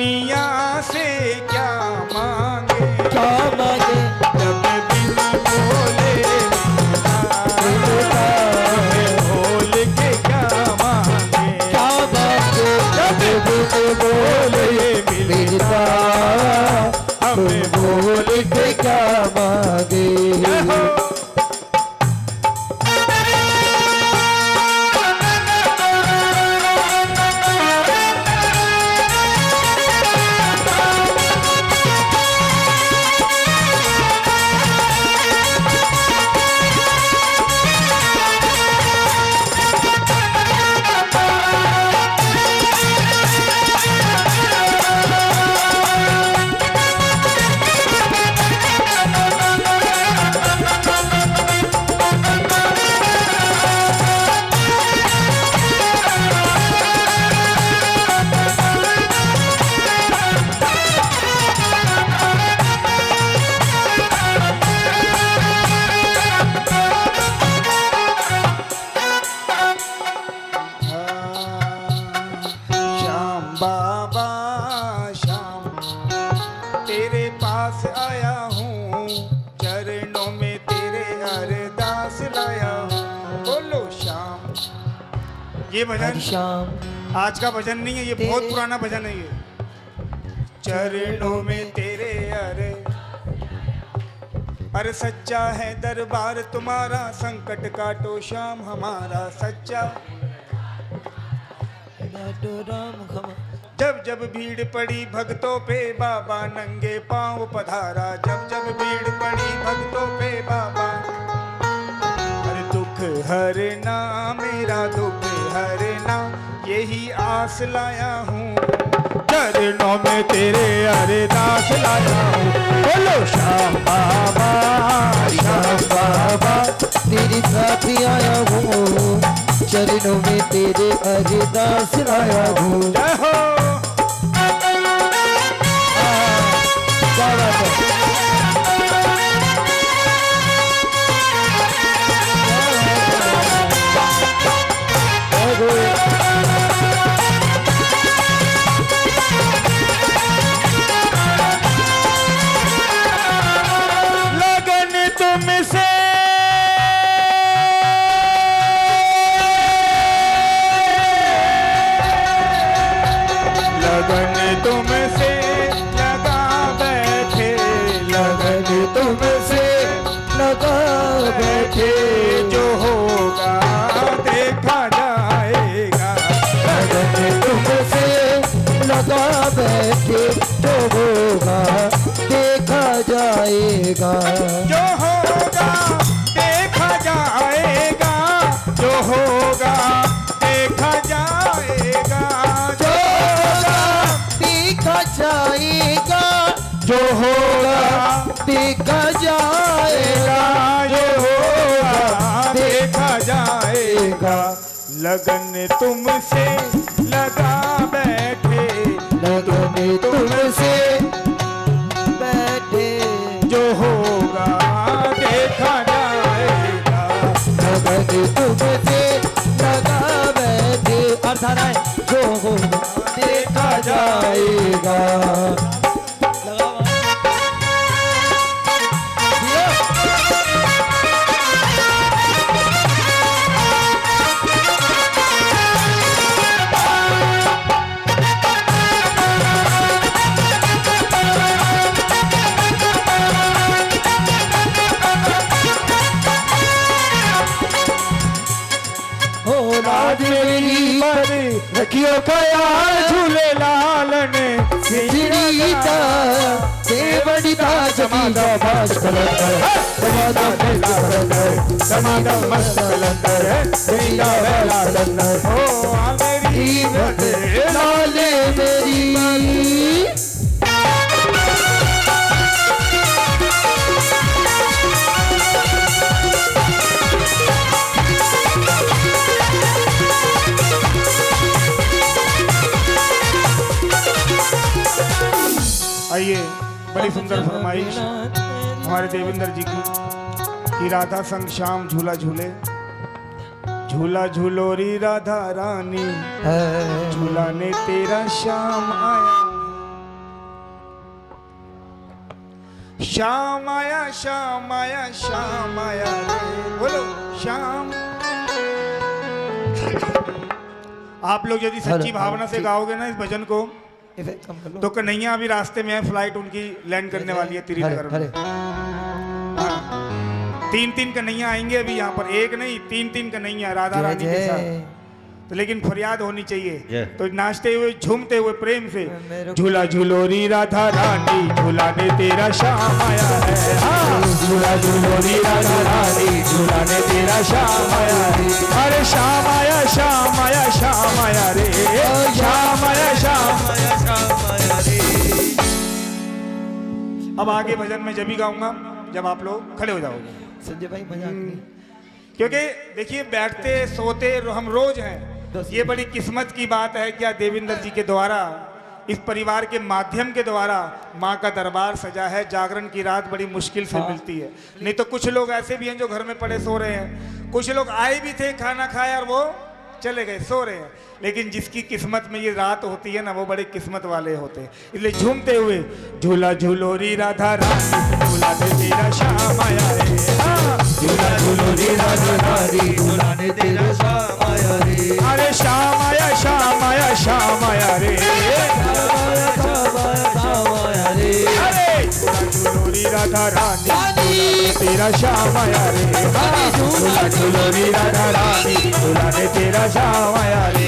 दुनिया से क्या मांगे, क्या मांगे, जब बिन बोले मिलता, बोल के क्या मांगे, क्या मांगे, जब बिन बोले मिलता, हमें बोल के क्या मांगे। बाबा श्याम तेरे पास आया हूँ, चरणों में तेरे अरदास लाया हूँ। बोलो श्याम। ये भजन श्याम आज का भजन नहीं है, ये बहुत पुराना भजन है। ये चरणों में तेरे अरे सच्चा है दरबार तुम्हारा, संकट काटो श्याम हमारा सच्चा। जब जब भीड़ पड़ी भक्तों पे बाबा नंगे पांव पधारा, जब जब भीड़ पड़ी भक्तों पे बाबा, अरे दुख हरना मेरा दुख हरना, यही आस लाया हूँ, चरणों में तेरे अरदास लाया हूँ। बोलो श्याम बाबा, श्याम बाबा तेरी साथी आया हूँ, चरणों में तेरे अरदास लाया हूँ। जय हो। क्या बात है। लगन तुमसे लगन तुमसे लगा बैठे, लगन तुमसे लगा बैठे, जो होगा देखा जाएगा। लगन तुमसे लगा बैठे, जो होगा देखा जाएगा। जो होगा देखा जाएगा, जो होगा देखा जाएगा, जो होगा देखा जाएगा, जो होगा देखा जाएगा, जो होगा देखा जाएगा। लगन तुमसे लगा बैठे, लगन तुमसे बैठे, जो होगा देखा जाएगा। लगन तुमसे लगा बैठे, अर्थात है जो होगा देखा जाएगा। रखियो ख्याल झूले लाल ने सिजड़ीता देवड़ीता जमादा भाष कलंदर समादा मस्त कलंदर समादा मस्त कलंदर सीधा वेला लंदर। ओ मेरी लाले मेरी आइए, बड़ी सुंदर फरमाइश हमारे देवेंद्र जी की कि राधा संग श्याम झूला झूले, झूला झूलोरी राधा रानी, झूला ने तेरा श्याम आया। श्याम आया श्याम आया श्याम आया रे, बोलो श्याम। आप लोग यदि सच्ची भावना से गाओगे ना इस भजन को इफेक्ट कम कर लो। तो कन्हैया अभी रास्ते में है, फ्लाइट उनकी लैंड करने वाली है त्रिनगर में। हाँ। 3-3 कन्हैया आएंगे अभी यहाँ पर, एक नहीं 3-3 कन्हैया राधा रानी के साथ। तो लेकिन फरियाद होनी चाहिए, तो नाचते हुए झूमते हुए प्रेम से, झूला झूलोरी राधा रानी झूलाने तेरा श्याम आया है। हाँ। झूला झूलोरी राधा रानी झूलाने तेरा श्याम आया है। अरे श्याम आया श्याम आया श्याम आया रे, श्याम आया श्याम आया श्याम आया रे। अब आगे भजन में जब भी गाऊंगा जब आप लोग खड़े हो जाओगे। संजय भाई मजाक नहीं। क्योंकि देखिए बैठते सोते हम रोज हैं, ये बड़ी किस्मत की बात है क्या देवेंद्र जी के द्वारा, इस परिवार के माध्यम के द्वारा माँ का दरबार सजा है। जागरण की रात बड़ी मुश्किल से मिलती है, नहीं तो कुछ लोग ऐसे भी हैं जो घर में पड़े सो रहे हैं, कुछ लोग आए भी थे खाना खाया और वो चले गए सो रहे हैं। लेकिन जिसकी किस्मत में ये रात होती है ना वो बड़े किस्मत वाले होते हैं। इसलिए झूमते हुए झूला झूलोरी राधा रानी झूलाने तेरा श्याम आया रे। झूला झूलोरी राधा रानी झूलाने तेरा श्याम आया रे। अरे श्याम आया श्याम आया श्याम आया रे। अरे झूला झूलोरी राधा रानी तेरा श्याम आया रे। झूला झूलोरी राधा रानी झूलाने तेरा श्याम आया रे।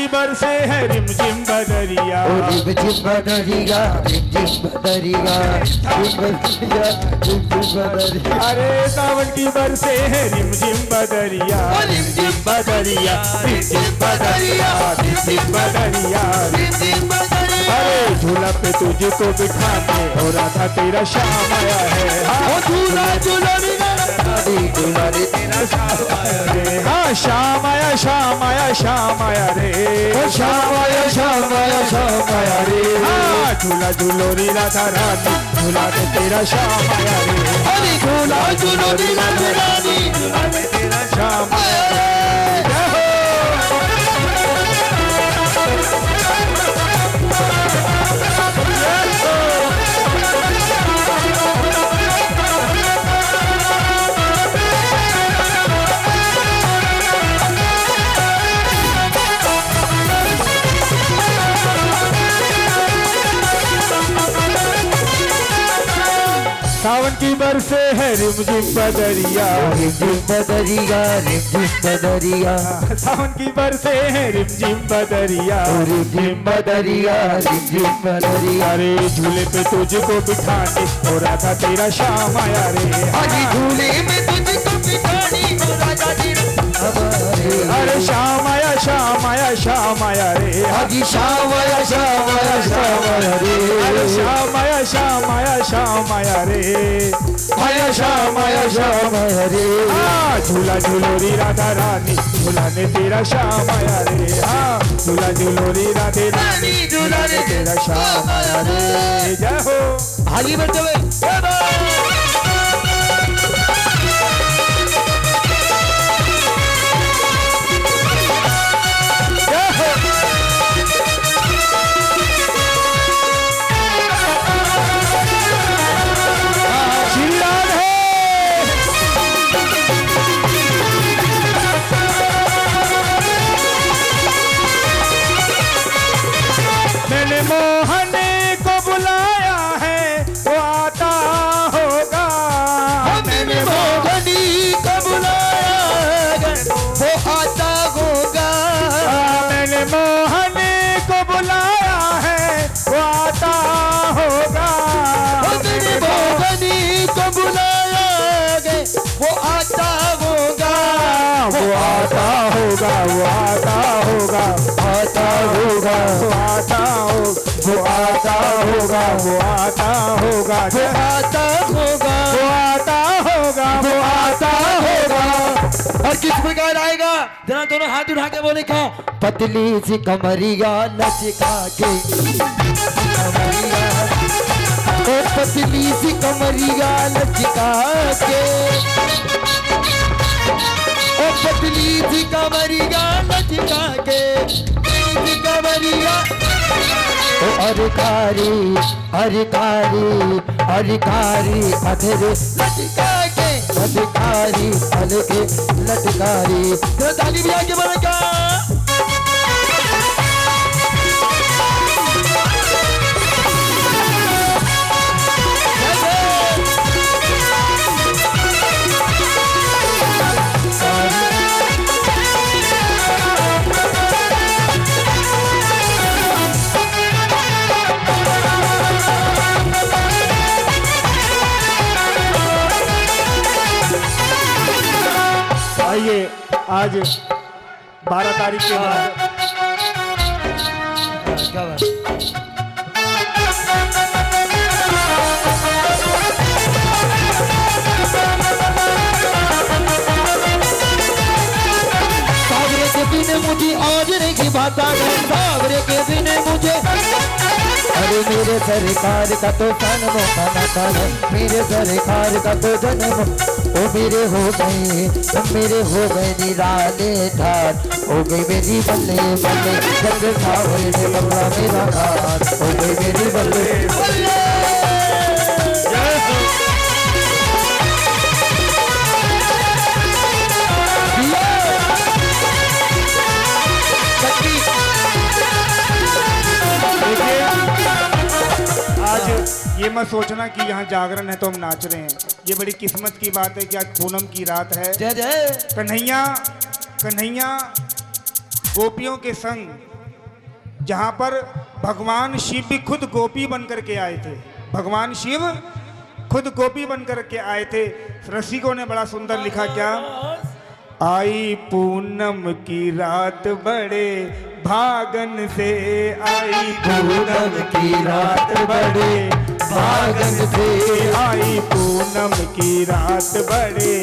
बरसे है रिमझिम बदरिया, रिमझिम बदरिया, रिमझिम बदरिया, रिमझिम बदरिया। अरे सावन की बरसे है रिमझिम बदरिया, रिमझिम बदरिया, रिमझिम बदरिया, रिमझिम बदरिया, रिमझिम बदरिया। अरे झूला पे तुझको बिठाने हो राधा तेरा श्याम आया है। झूला झूला झूला रे तेरा श्याम आया रे। हाँ श्याम आया श्याम आया श्याम आया रे। श्याम आया श्याम आया श्याम आया रे। हाँ झूला झूलोरी राधा रानी झूलाने तेरा श्याम आया रे। अरे झूला झूलोरी राधा रानी झूलाने तेरा श्याम आया रे। सावन की बरसे है रिमझिम बदरिया, रिमझिम बदरिया, रिमझिम बदरिया। सावन की बरसे है रिमझिम बदरिया, रिमझिम बदरिया, रिमझिम बदरिया। अरे झूले पे तुझको बिठाने हो राधा तेरा श्याम आया रे। अरे झूले में तुझको बिठाने हो राधा तेरा। अरे श्याम आया श्याम आया श्याम आया रे। अजी श्याम आया श्याम आया श्याम आया रे। अरे श्याम आया श्याम आया श्याम आया रे। आया श्याम आया श्याम आया रे। हाँ झूला झूलोरी राधा रानी झूलाने तेरा श्याम आया रे। हाँ झूला झूलोरी राधे रानी झूलाने तेरा श्याम आया रे। जय हो हाली बढ़ते हुए मोहन को बुलाया है वो आता वो आता होगा, आता होगा, वो आता हो, वो आता होगा, वो आता होगा, वो आता होगा, वो आता होगा, वो आता होगा। और किस प्रकार आएगा? जरा दोनों हाथ उठा के बोले क्या? पतली सी कमरिया लचका के, कमरिया, ओ पतली सी कमरिया लचका के, ओ पतली सी कमरिया लचका के, पतली सी कमरिया, ओ अरकारी, अरकारी, अरकारी अधरे लटका के, अधकारी अलगे लटकारी। जरा ताली भी आगे बढ़ेगा। आइए, आज 12 तारीख के बाद क्या बात? सावरे के बिन मुझे आज नहीं भाता है, सावरे के बिन मुझे, अरे मेरे सरकार का तो जन्म खाना है, मेरे सरकार का तो जन्म, ओ मेरे हो गए निराले ठाट, हो गई मेरी बल्ले बल्ले, जंग सावरे ने बल्ला मेरा घाट, हो गई मेरी बल्ले बल्ले। आज ये मत सोचना कि यहाँ जागरण है तो हम नाच रहे हैं। ये बड़ी किस्मत की बात है कि आज पूनम की रात है। जय जय। कन्हैया कन्हैया गोपियों के संग, जहाँ पर भगवान शिव भी खुद गोपी बन करके आए थे। भगवान शिव खुद गोपी बन करके आए थे। रसिकों ने बड़ा सुंदर लिखा क्या, आई पूनम की रात बड़े भागन से, आई पूनम की रात बड़े भागन से, आई पूनम की रात बड़े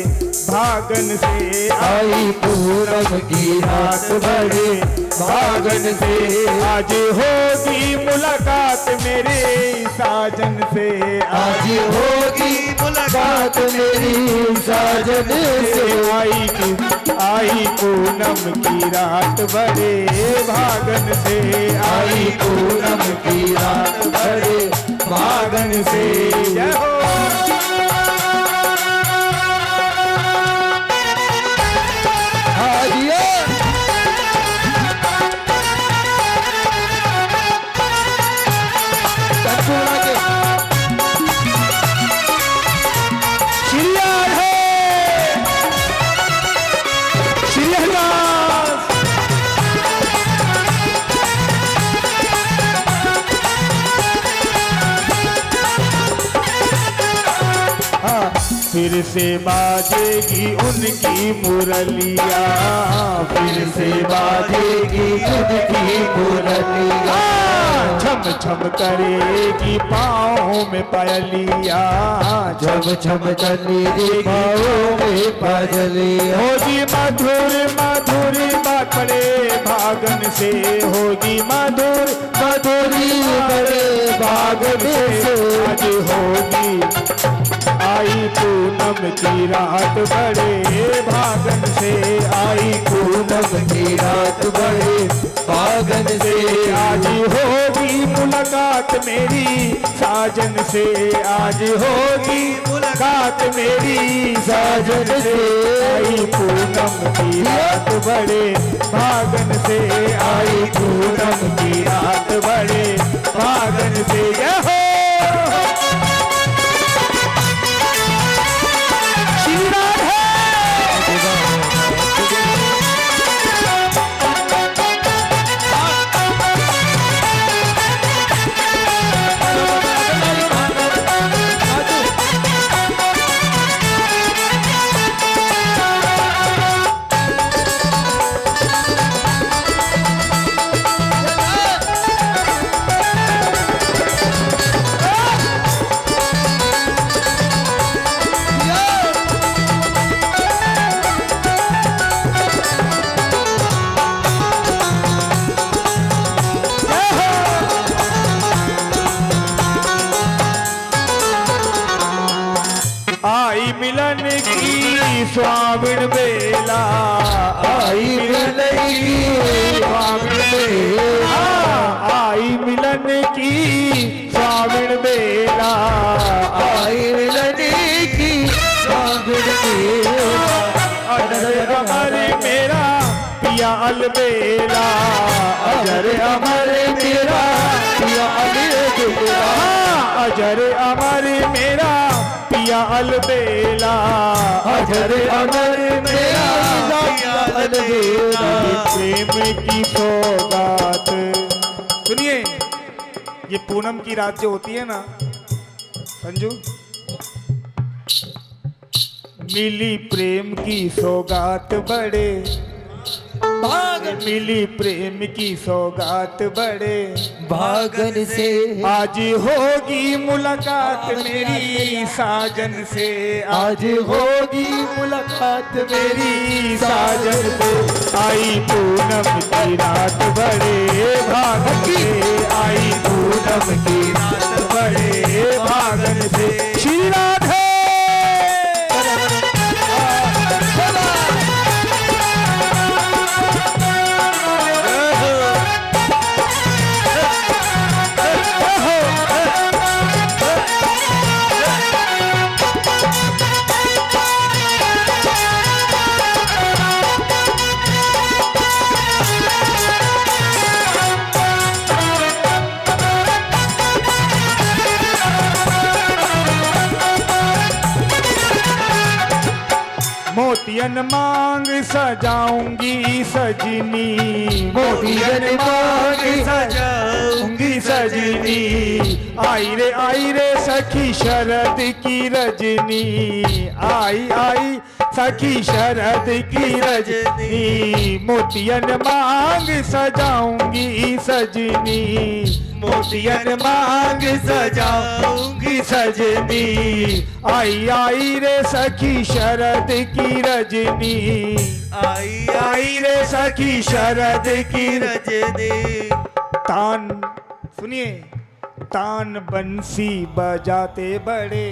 भागन से, आई पूनम की रात बड़े भागन से, आज होगी मुलाकात मेरे साजन से, आज होगी मुलाकात मेरी साजन से, आई पूनम की रात बड़े भागन से, आई पूनम की रात बड़े भागन से। जय हो। फिर से बाजेगी उनकी मुरलिया, फिर से बाजेगी उनकी मुरलिया, छम छम करेगी पाँव में पायलिया, जब छम चलेगी पाँव में पायलिया, होगी मधुर मधुर बात बड़े भागन से, होगी मधुर मधुरी बड़े भागन से, आज होगी आई पूनम की रात बड़े भागन से, आई पूनम की रात बड़े भागन से, आज होगी मुलाकात मेरी साजन से, आज होगी मुलाकात मेरी साजन से, आई पूनम की रात बड़े भागन से, आई पूनम की रात बड़े भागन से। जय हो। आई मिलन की स्वामिन बेला, आई मिलन की स्वामिन बेला, आई मिलन की स्वामिन बेला, आई मिलन की स्वामिन बेला। अजर अमर मेरा पिया अलबेला, अजर अमर मेरा पिया अलबेला, अजर अमर मेरा पिया अलबेला, अजर अमर मेरा पिया अलबेला। प्रेम की सौगात। सुनिए, ये पूनम की रात जो होती है ना संजू, मिली प्रेम की सौगात बड़े, मिली प्रेम की सौगात बड़े भागन से, आज होगी मुलाकात मेरी साजन से, आज होगी मुलाकात मेरी साजन से। आई पूनम की रात बड़े भागन से, आई पूनम की रात बड़े भागन से। श्री राधे मोतियन मांग सजाऊंगी सजनी, मोतियन मांग सजाऊंगी सजनी, आई रे सखी शरद की रजनी, आई आई सखी शरद की रजनी। मोतियन मांग सजाऊंगी सजनी, मोतियन मांग सजाऊंगी सजनी, आई रे सखी शरद की रजनी, आई रे सखी शरद की रजनी। तान सुनिए, तान बंसी बजाते बड़े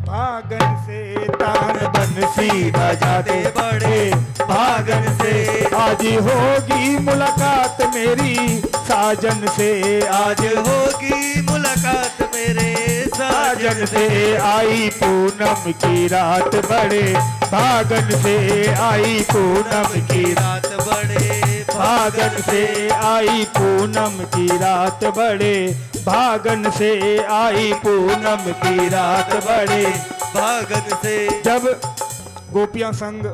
भागन से, तान बंसी बजाते बड़े भागन से। आज होगी मुलाकात मेरी साजन से, आज होगी मुलाकात मेरे साजन से। आई पूनम की रात बड़े भागन से, आई पूनम की रात बड़े भागन से, आई पूनम की रात बड़े भागन से, आई पूनम की रात बड़े भागन से। जब गोपियां संग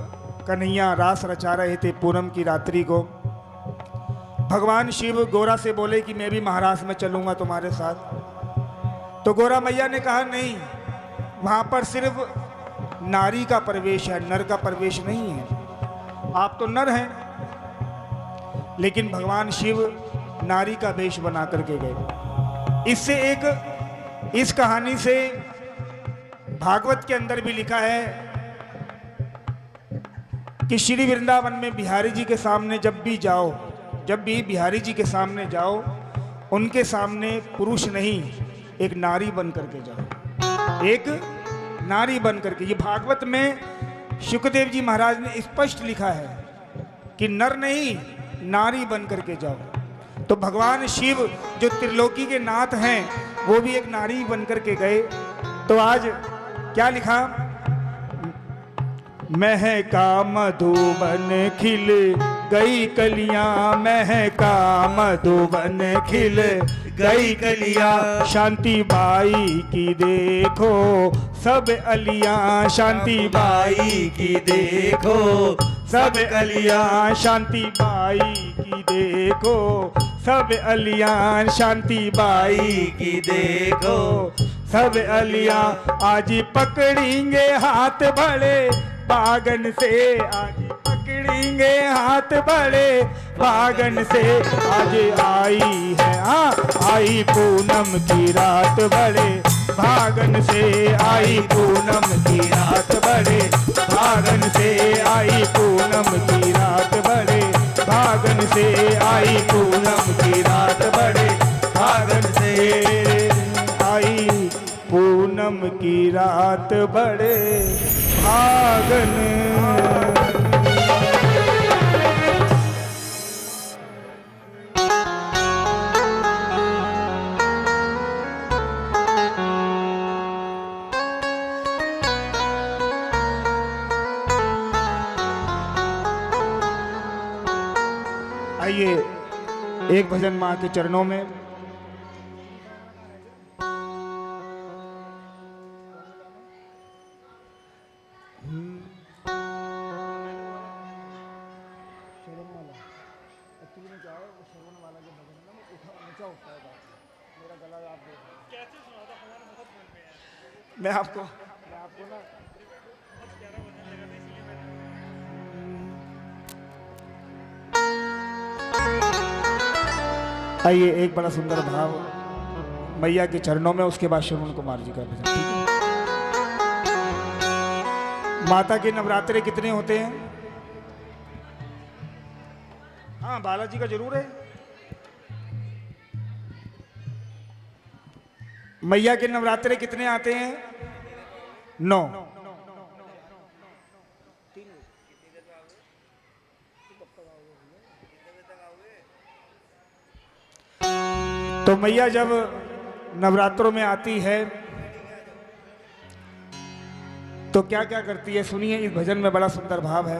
कन्हैया रास रचा रहे थे पूनम की रात्रि को, भगवान शिव गोरा से बोले कि मैं भी महाराज में चलूंगा तुम्हारे साथ। तो गोरा मैया ने कहा नहीं, वहां पर सिर्फ नारी का प्रवेश है, नर का प्रवेश नहीं है। आप तो नर हैं, लेकिन भगवान शिव नारी का वेश बना करके गए। इससे एक, इस कहानी से भागवत के अंदर भी लिखा है कि श्री वृंदावन में बिहारी जी के सामने जब भी जाओ, जब भी बिहारी जी के सामने जाओ, उनके सामने पुरुष नहीं, एक नारी बन करके जाओ, एक नारी बन करके। ये भागवत में शुकदेव जी महाराज ने स्पष्ट लिखा है कि नर नहीं, नारी बन करके जाओ। तो भगवान शिव जो त्रिलोकी के नाथ हैं, वो भी एक नारी बन करके गए। तो आज क्या लिखा, महका मधुबन खिल गई कलियां, महका मधुबन खिल गई कलियां। शांति बाई की देखो सब अलियां, शांति बाई की देखो सब अलियां, शांति बाई की देखो सब अलियां, शांति बाई की देखो सब अलियां। आज पकड़ेंगे हाथ बड़े बागन से, आज पकड़ेंगे हाथ बड़े बागन से। आज आई है आई पूनम की रात बड़े भागन से, आई पूनम की रात बड़े भागन से, आई पूनम की रात बड़े भागन से, आई पूनम की रात बड़े भागन से, आई पूनम की रात जात बड़े भागन। आइए एक भजन मां के चरणों में। मैं आपको ना आइए एक बड़ा सुंदर भाव मैया के चरणों में, उसके बाद श्रवण कुमार जी का भजन, ठीक है। माता के नवरात्रे कितने होते हैं? हाँ, बालाजी का जरूर है। मैया के नवरात्रे कितने आते हैं? 9। तो मैया जब नवरात्रों में आती है तो क्या क्या करती है, सुनिए। इस भजन में बड़ा सुंदर भाव है।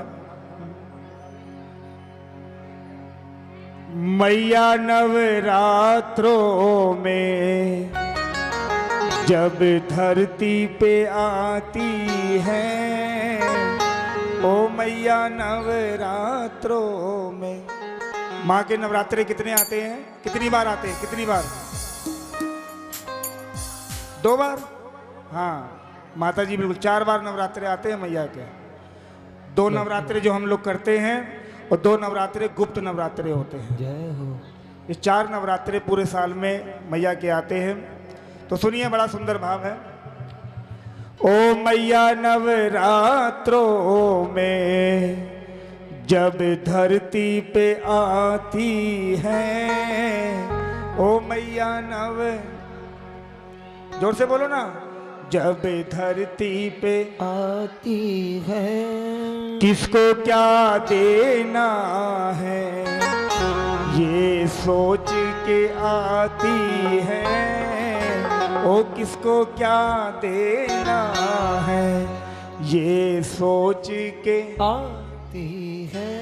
मैया नवरात्रों में जब धरती पे आती है, ओ मैया नवरात्रों में। माँ के नवरात्रे कितने आते हैं? कितनी बार आते हैं? कितनी बार? 2 बार? हाँ, माता जी बिल्कुल 4 बार नवरात्रे आते हैं मैया के। 2 नवरात्रे जो हम लोग करते हैं और 2 नवरात्रे गुप्त नवरात्रे होते हैं। जय हो। ये 4 नवरात्रे पूरे साल में मैया के आते हैं। तो सुनिए, बड़ा सुंदर भाव है। ओ मैया नवरात्रों में जब धरती पे आती है, ओ मैया जोर से बोलो ना। जब धरती पे आती है, किसको क्या देना है, ये सोच के आती है। ओ किसको क्या देना है, ये सोच के आती है।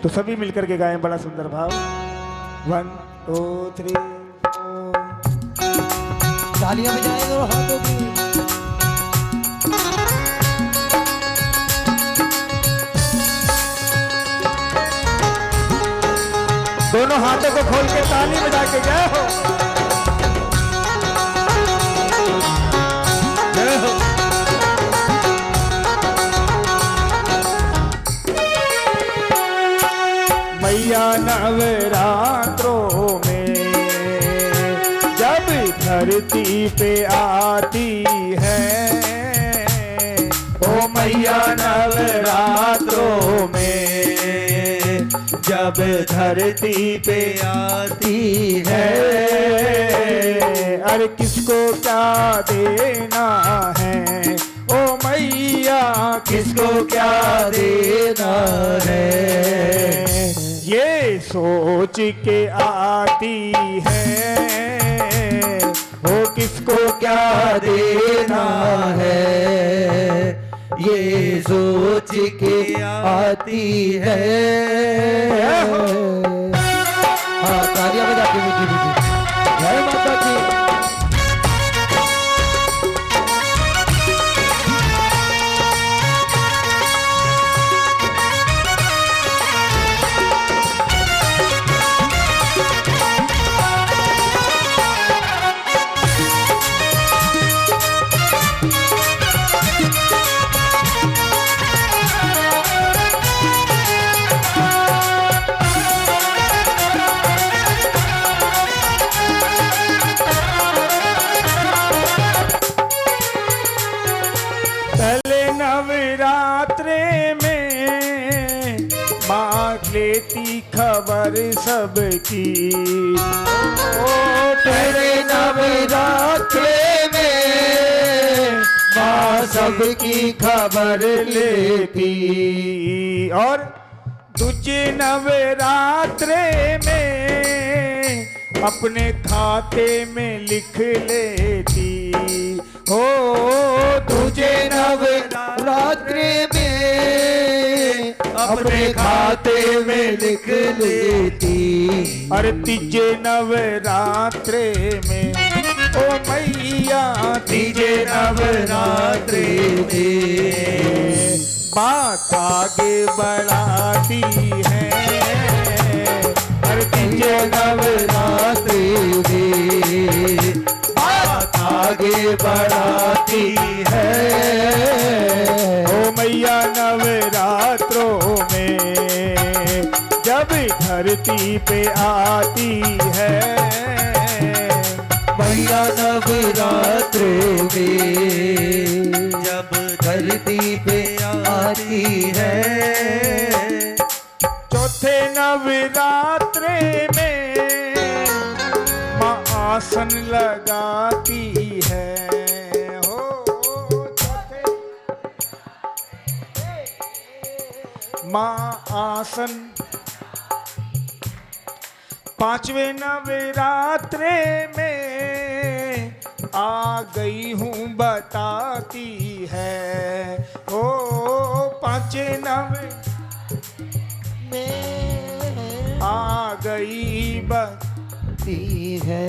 तो सभी मिलकर के गाएं बड़ा सुंदर भाव। 1 2 3 4। तालियां बजाएं और हाथों की। दोनों हाथों को खोल के ताली बजा के जय हो, जय हो। मैया नवरात्रों में जब धरती पे आती है, ओ मैया नवरात्रों में जब धरती पे आती है, अरे किसको क्या देना है, ओ मैया किसको क्या देना है, ये सोच के आती है। ओ किसको क्या देना है, ये सोच के आती है। हाँ, तालियां बजा के मीठी मीठी जय माता की। लेती खबर सबकी, ओ तेरे नवरात्रे में माँ सबकी खबर लेती। और तुझे नवरात्रे में अपने खाते में लिख लेती। हो तुझे नवरात्रि में अपने खाते में लिख लेती। अरे तीजे नवरात्रे में ओ मैया तीजे नवरात्रे में बात आगे बढ़ाती है। अरे तीजे नवरात्रि में बात आगे बढ़ाती है। ओ मैया नवरात्रों में जब धरती पे आती है। मैया नवरात्रि में जब धरती पे आती है। चौथे नवरात्रे में माँ आसन लगाती है। हो चौथे माँ आसन। पांचवें नवरात्रे में आ गई हूँ बताती है। ओ पांचवें में आ गई ती है।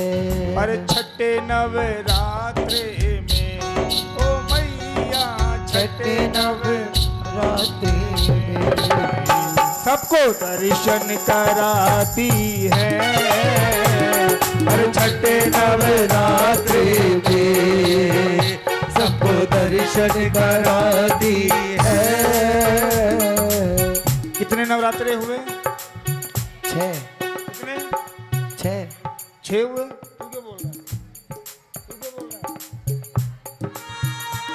अरे छठे नवरात्रे में ओ मैया छठे नवरात्रि में सबको दर्शन कराती है। अरे छठे नवरात्रि में सबको दर्शन कराती है। कितने नवरात्रे हुए? 6 कितने? 6 6 हुए। तू क्या बोल रहा है? तू क्या बोल रहा है?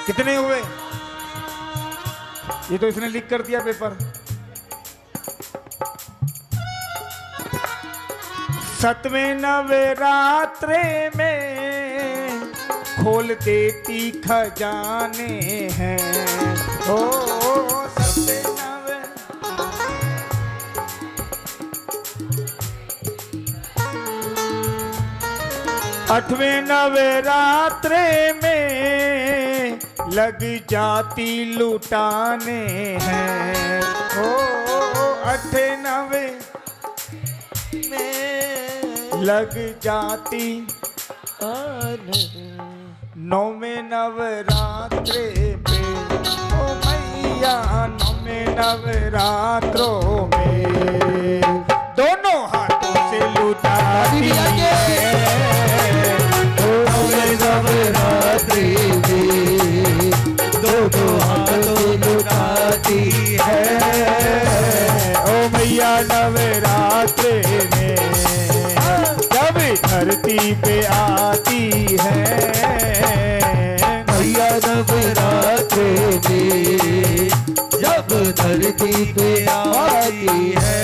कितने हुए? ये तो इसने लिख कर दिया पेपर। 7वें नवरात्रे में खोल देती खजाने हैं। ओ 7वें आठवें नवरात्रे में लग जाती लुटाने हैं। ओ 8वें नवे में लग जाती। 9वें नवरात्रे पे ओ मैया 9वें नवरात्रों में दोनों हाथों से लुटाती है। नवरात्रि में दो हाथों लुटाती है। ओ मैया नवरात्रे में जब धरती पे आती है। मैया नवरात्रि में जब धरती पे आती है।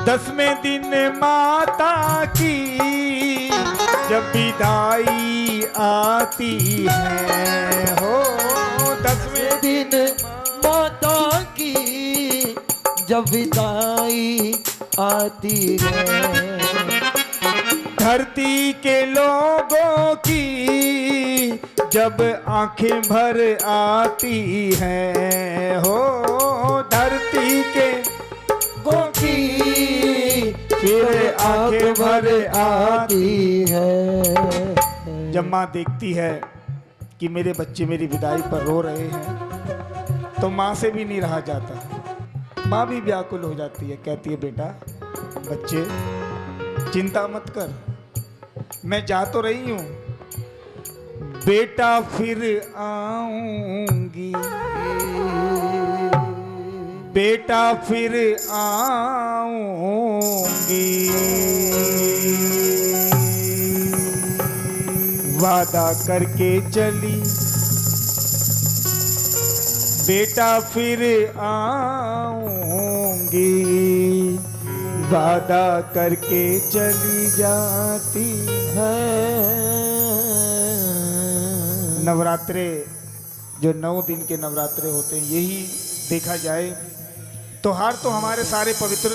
10वें दिन माता की जब विदाई आती है। हो 10वें दिन माता की जब विदाई आती है। धरती के लोगों की जब आंखें भर आती हैं। हो धरती के लोगों की फिर आंखें भर आती है। जब माँ देखती है कि मेरे बच्चे मेरी विदाई पर रो रहे हैं तो माँ से भी नहीं रहा जाता। माँ भी व्याकुल हो जाती है। कहती है बेटा बच्चे चिंता मत कर, मैं जा तो रही हूँ, बेटा फिर आऊंगी, बेटा फिर आऊंगी। वादा करके चली बेटा फिर आऊंगी, वादा करके चली जाती है। नवरात्रे जो 9 दिन के नवरात्रे होते हैं, यही देखा जाए त्योहार तो हमारे सारे पवित्र,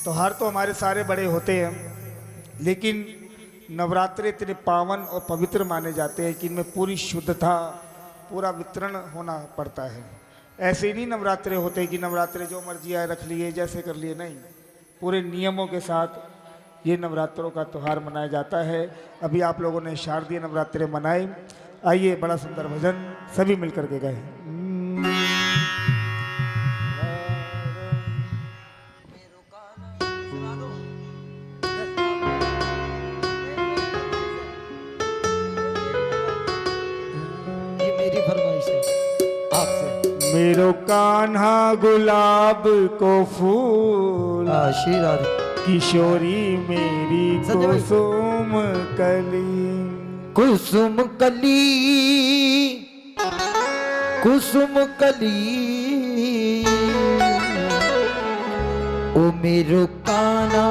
त्योहार तो हमारे सारे बड़े होते हैं, लेकिन नवरात्रे इतने पावन और पवित्र माने जाते हैं कि इनमें पूरी शुद्धता, पूरा वितरण होना पड़ता है। ऐसे नहीं नवरात्रे होते कि नवरात्रे जो मर्जी आए रख लिए, जैसे कर लिए, नहीं, पूरे नियमों के साथ ये नवरात्रों का त्यौहार मनाया जाता है। अभी आप लोगों ने शारदीय नवरात्रे मनाए, आइए बड़ा सुंदर भजन सभी मिलकर के गाएं। ये मेरी फरमाइश है आपसे। मेरो कान्हा गुलाब को फूल, श्री राधे। किशोरी मेरी संजय भाई। कुसुम कली, कुसुम कली, कुसुम कली, ओ मेरो काना,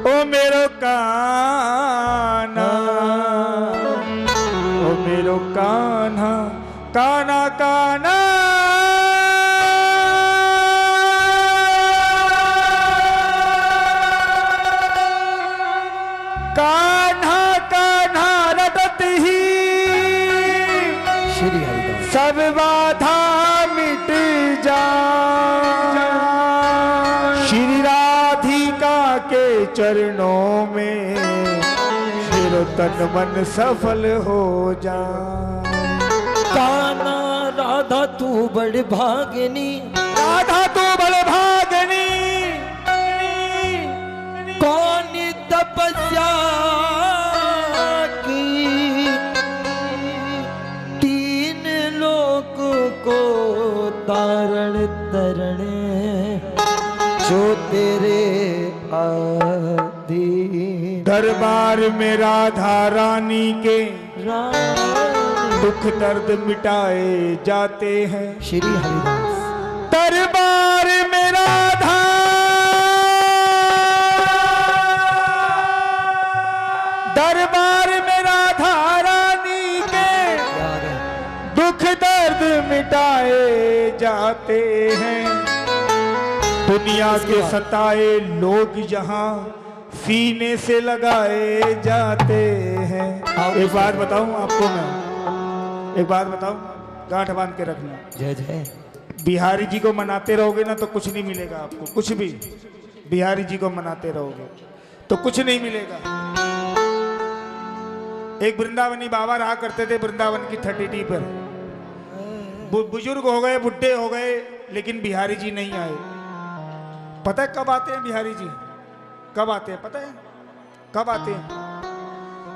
ओ मेरो कान्हा, ओ मेरो कान्हा, कान्हा कान्हा, कान्हा कान्हा रटत ही श्री हरिदास। सब बाधा मिट जा। श्री राधिका के चरणों में फिर तन मन सफल हो जा। काना राधा तू बड़ भागनी, राधा तू बड़ भागनी, कौन तपस्या की, तीन लोक को तारण तरणे, जो तेरे आदि दरबार में राधा रानी के दुख दर्द मिटाए जाते हैं। श्री हरिदास। दरबार में राधा, दरबार में राधा रानी के दुख दर्द मिटाए जाते हैं। दुनिया के सताए लोग यहाँ सीने से लगाए जाते हैं। एक बात बताऊं आपको, मैं एक बात बताऊं, गांठ बांध के रखना। जय जय। बिहारी जी को मनाते रहोगे ना तो कुछ नहीं मिलेगा आपको, कुछ भी। बिहारी जी को मनाते रहोगे तो कुछ नहीं मिलेगा। एक वृंदावनी बाबा रहा करते थे वृंदावन की 30D पर। बुजुर्ग हो गए, बुढ़े हो गए, लेकिन बिहारी जी नहीं आए। पता है कब आते हैं बिहारी जी? कब आते हैं पता है? कब आते हैं?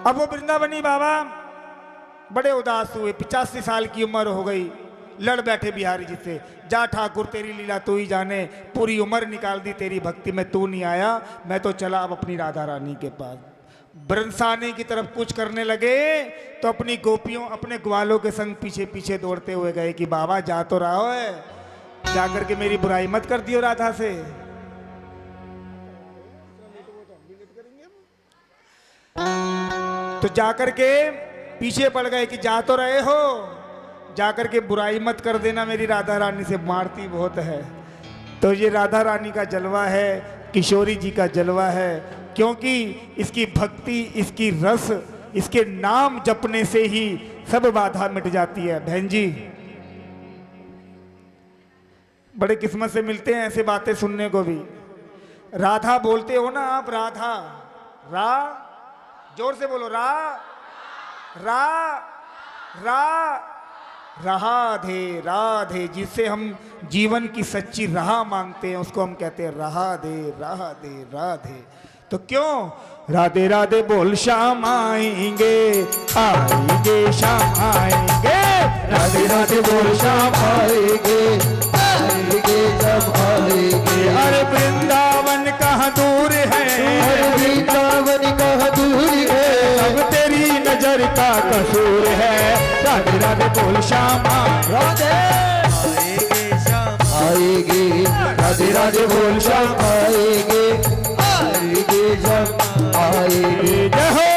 अब वो वृंदावनी बाबा बड़े उदास हुए, 85 साल की उम्र हो गई, लड़ बैठे बिहारी जी से। जा ठाकुर तेरी लीला तू ही जाने, पूरी उम्र निकाल दी तेरी भक्ति में, तू नहीं आया, मैं तो चला अब अपनी राधा रानी के पास। बरसाने की तरफ कुछ करने लगे तो अपनी गोपियों, अपने ग्वालों के संग पीछे पीछे दौड़ते हुए गए कि बाबा जा तो रहा है, जाकर के मेरी बुराई मत कर दियो राधा से। तो जाकर के पीछे पड़ गए कि जा तो रहे हो, जाकर के बुराई मत कर देना मेरी राधा रानी से, मारती बहुत है। तो ये राधा रानी का जलवा है, किशोरी जी का जलवा है, क्योंकि इसकी भक्ति, इसकी रस, इसके नाम जपने से ही सब बाधा मिट जाती है। बहन जी बड़े किस्मत से मिलते हैं ऐसे बातें सुनने को भी। राधा बोलते हो ना आप, राधा, रा, जोर से बोलो, रा रा रा, राधे राधे, जिससे हम जीवन की सच्ची राह मांगते हैं उसको हम कहते हैं राधे राधे राधे। तो क्यों राधे राधे बोल शाम आएंगे, आएंगे शाम आएंगे, राधे राधे बोल शाम आएंगे, आएंगे जब आएंगे। अरे वृंदावन कहाँ दूर है, वृंदावन कहाँ दूर है, अब तेरी नजर का कसूर है। राधे राधे बोल श्याम राधे आएंगे शाम आएंगे, राधे राधे बोल शाम आएंगे, आएंगे जब आएंगे। जय हो।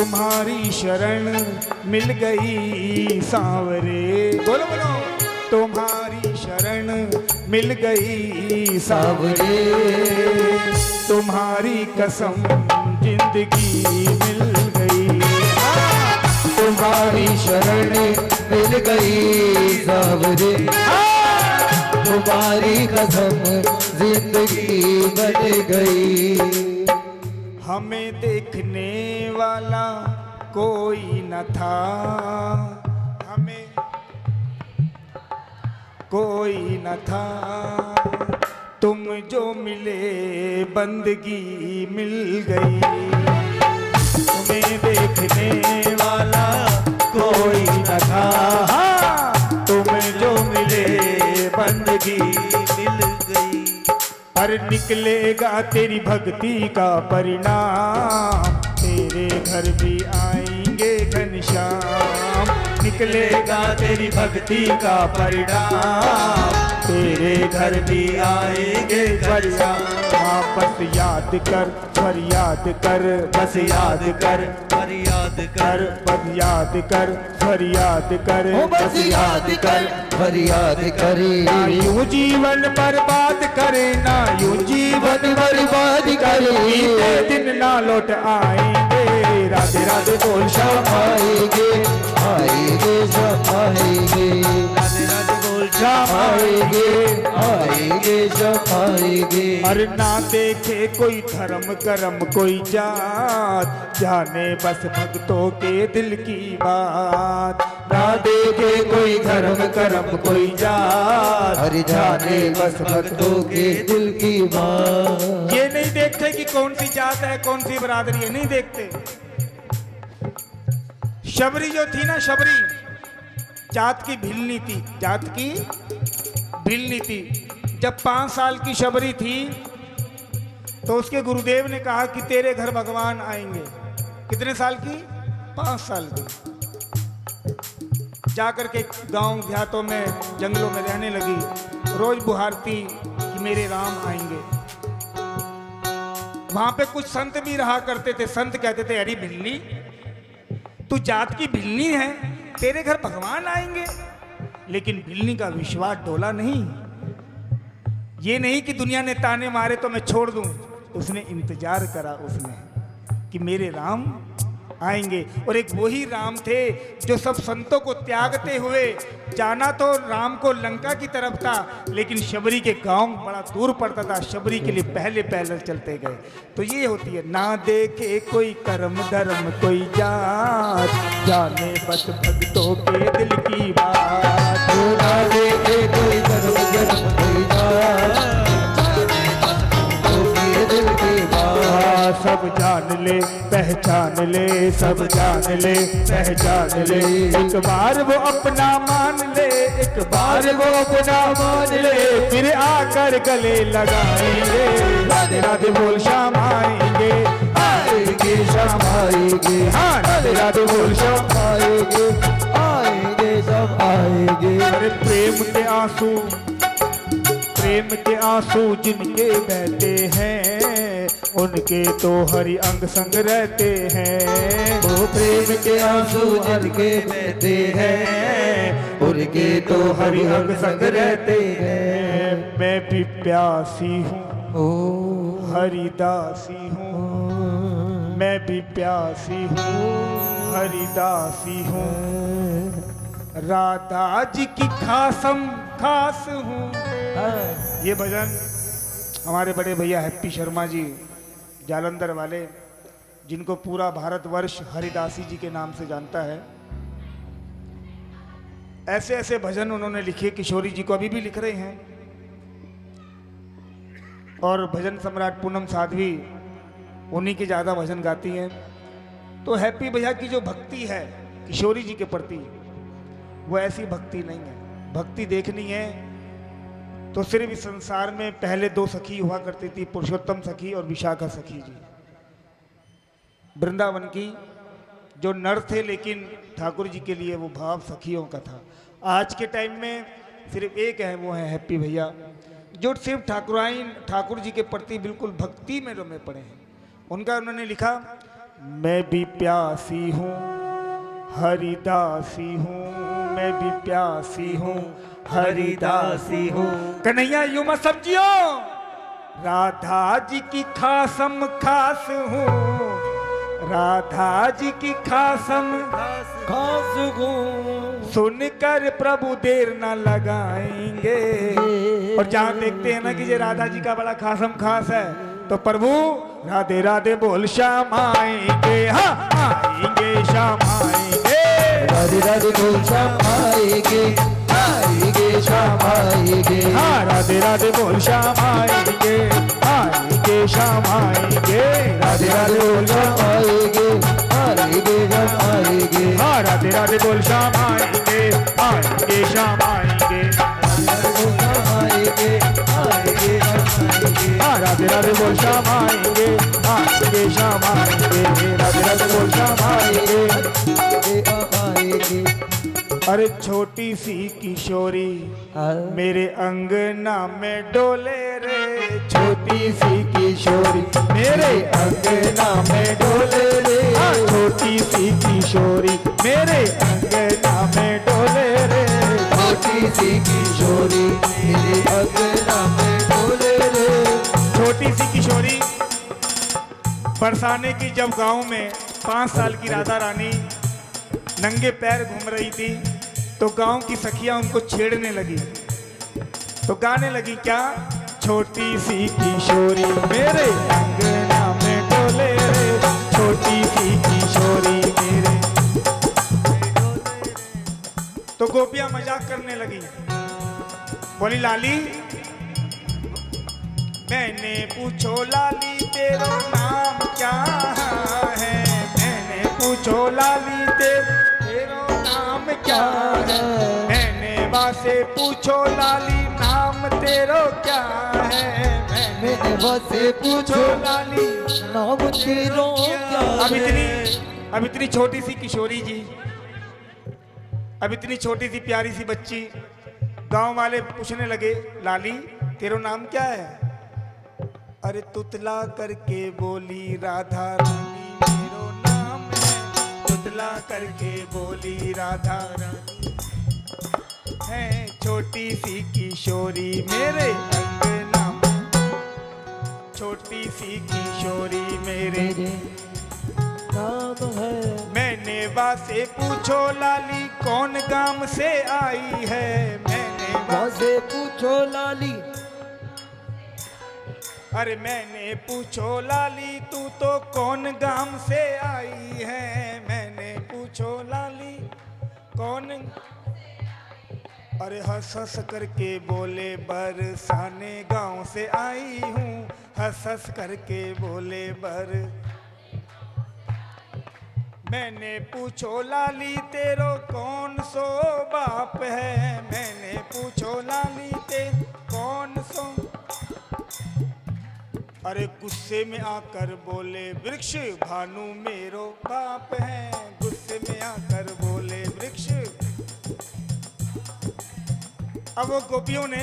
तुम्हारी शरण मिल गई सांवरे, बोलो बोलो, तुम्हारी शरण मिल गई सांवरे, तुम्हारी कसम जिंदगी मिल गई, तुम्हारी शरण मिल गई सांवरे, तुम्हारी कसम जिंदगी बन गई। हमें देखने वाला कोई न था, हमें कोई न था, तुम जो मिले बंदगी मिल गई, तुम्हें देखने वाला कोई न था, तुम जो मिले बंदगी मिल गई। पर निकलेगा तेरी भक्ति का परिणाम, तेरे घर भी आएंगे घनश्याम, निकलेगा तेरी भक्ति का परिणाम, तेरे घर भी आएंगे घनश्याम। हाँ बस याद कर, फरियाद कर, बस याद कर, फरियाद कर, बस याद कर, फरियाद कर, बस याद कर, फरियाद करे, ना यूं जीवन बर्बाद करे, ना यूं जीवन बर्बाद करे, बीते दिन ना लौट आएंगे, राधे राधे बोल शाम आएंगे, आएंगे शाम आएंगे, राधे राधे बोल शाम आएंगे, आएंगे शाम आएंगे। अरे ना देखे कोई धर्म कर्म कोई जात, जाने बस भक्तों के दिल की बात, ना देखे कोई धर्म कर्म कोई जात, हरि जाने बस भक्तों के दिल की बात। ये नहीं देखते कि कौन सी जात है कौन सी बरादरी है, नहीं देखते। शबरी जो थी ना, शबरी जात की भिलनी थी, जात की भिलनी थी। जब 5 साल की शबरी थी तो उसके गुरुदेव ने कहा कि तेरे घर भगवान आएंगे। कितने साल की? 5 साल की। जाकर के गांव देहातों में जंगलों में रहने लगी, रोज बुहारती कि मेरे राम आएंगे। वहां पे कुछ संत भी रहा करते थे। संत कहते थे अरे भिल्ली, तू जात की भिल्ली है, तेरे घर भगवान आएंगे। लेकिन भिल्ली का विश्वास डोला नहीं। ये नहीं कि दुनिया ने ताने मारे तो मैं छोड़ दूं, उसने इंतजार करा उसने कि मेरे राम आएंगे। और एक वही राम थे जो सब संतों को त्यागते हुए जाना तो राम को लंका की तरफ था, लेकिन शबरी के गांव बड़ा दूर पड़ता था। शबरी के लिए पहले पैदल चलते गए। तो ये होती है, ना देखे कोई कर्म धर्म कोई जात, जाने बस भक्तों के दिल की बात। ना देखे कोई कर्म धर्म कोई जात, दिल की बात। सब जान ले पहचान ले, सब जान ले पहचान ले। एक बार वो अपना मान ले, एक बार वो अपना मान ले, फिर आकर गले लगाएंगे। राधे राधे बोल शाम आएंगे, आएंगे शाम आएंगे, हाँ राधे राधे बोल शाम आएंगे, आएंगे सब आएंगे। अरे प्रेम के आंसू, प्रेम के आंसू जिनके बहते हैं, उनके तो हरि अंग संग रहते हैं। वो प्रेम के आंसू जिनके बहते हैं, उनके तो हरि अंग संग रहते हैं। मैं भी प्यासी हूँ ओ हरिदासी हूँ, मैं भी प्यासी हूँ हरिदासी हूँ। राधा जी की खासम खास हूँ। ये भजन हमारे बड़े भैया हैप्पी शर्मा जी जालंधर वाले, जिनको पूरा भारतवर्ष हरिदासी जी के नाम से जानता है, ऐसे ऐसे भजन उन्होंने लिखे। किशोरी जी को अभी भी लिख रहे हैं। और भजन सम्राट पूनम साध्वी उन्हीं के ज़्यादा भजन गाती हैं। तो हैप्पी भैया की जो भक्ति है किशोरी जी के प्रति, वो ऐसी भक्ति नहीं है। भक्ति देखनी है तो सिर्फ इस संसार में पहले 2 सखी हुआ करती थी, पुरुषोत्तम सखी और विशाखा सखी जी। वृंदावन की जो नर थे, लेकिन ठाकुर जी के लिए वो भाव सखियों का था। आज के टाइम में सिर्फ एक है, वो है हैप्पी भैया, जो सिर्फ ठाकुर जी के प्रति बिल्कुल भक्ति में रमे पड़े हैं। उनका उन्होंने लिखा, मैं भी प्यासी हूँ हरिदासी हूँ, मैं भी प्यासी हूँ हरिदासी हूँ। कन्हैया यूं मत समझियो, राधा जी की खासम खास हूँ, राधा जी की खासम खास हूँ। सुनकर प्रभु देर न लगाएंगे। और जहाँ देखते हैं ना कि ये राधा जी का बड़ा खासम खास है, तो प्रभु राधे राधे बोल श्याम आएंगे, हाँ आएंगे श्याम आएंगे, राधे राधे बोल श्याम आएंगे, आएंगे श्याम आएंगे, हाँ राधे राधे बोल श्याम आएंगे, आएंगे श्याम आएंगे, राधे राधे बोल श्याम आएंगे, आएंगे श्याम आएंगे, हाँ राधे राधे बोल श्याम आएंगे, आएंगे श्याम आएंगे, आएंगे, आएंगे श्याम आएंगे, हाँ राधे राधे बोल श्याम आएंगे, आएंगे श्याम आएंगे, राधे राधे बोल श्याम आएंगे, आएंगे। अरे छोटी सी किशोरी मेरे अंगना में डोले रे, छोटी सी किशोरी मेरे अंगना में डोले रे, छोटी सी किशोरी मेरे अंगना में डोले रे, छोटी सी किशोरी मेरे अंगना में डोले रे। छोटी सी किशोरी बरसाने की जब गांव में 5 साल की राधा रानी नंगे पैर घूम रही थी, तो गांव की सखियां उनको छेड़ने लगी, तो गाने लगी क्या, छोटी सी किशोरी मेरे अंगना में डोले रे, छोटी सी किशोरी मेरे। तो गोपियां मजाक करने लगी, बोली लाली, मैंने पूछो लाली तेरा नाम क्या है, मैंने पूछो लाली तेरा नाम क्या है, मैंने बासे पूछो लाली नाम तेरो क्या है, मैंने बसे पूछो लाली नाम तेरो क्या है। अब इतनी छोटी सी किशोरी जी, अब इतनी छोटी सी प्यारी सी बच्ची, गांव वाले पूछने लगे लाली तेरो नाम क्या है, अरे तुतला करके बोली राधा रानी मेरो नाम है, तुतला करके बोली राधा रानी है, छोटी सी किशोरी मेरे अंगना में, छोटी सी किशोरी मेरे नाम है। मैंने बासे पूछो लाली कौन गांव से आई है, मैंने बासे पूछो लाली, अरे मैंने पूछो लाली तू तो कौन गांव से आई है, मैंने पूछो लाली कौन, अरे हंस हंस करके बोले बरसाने गांव से आई हूँ, हंस हंस करके बोले मैंने पूछो लाली तेरो कौन सो बाप है, मैंने पूछो लाली ते कौन सो, अरे गुस्से में आकर बोले वृक्ष भानु मेरो बाप है, गुस्से में आकर बोले वृक्ष। अब वो गोपियों ने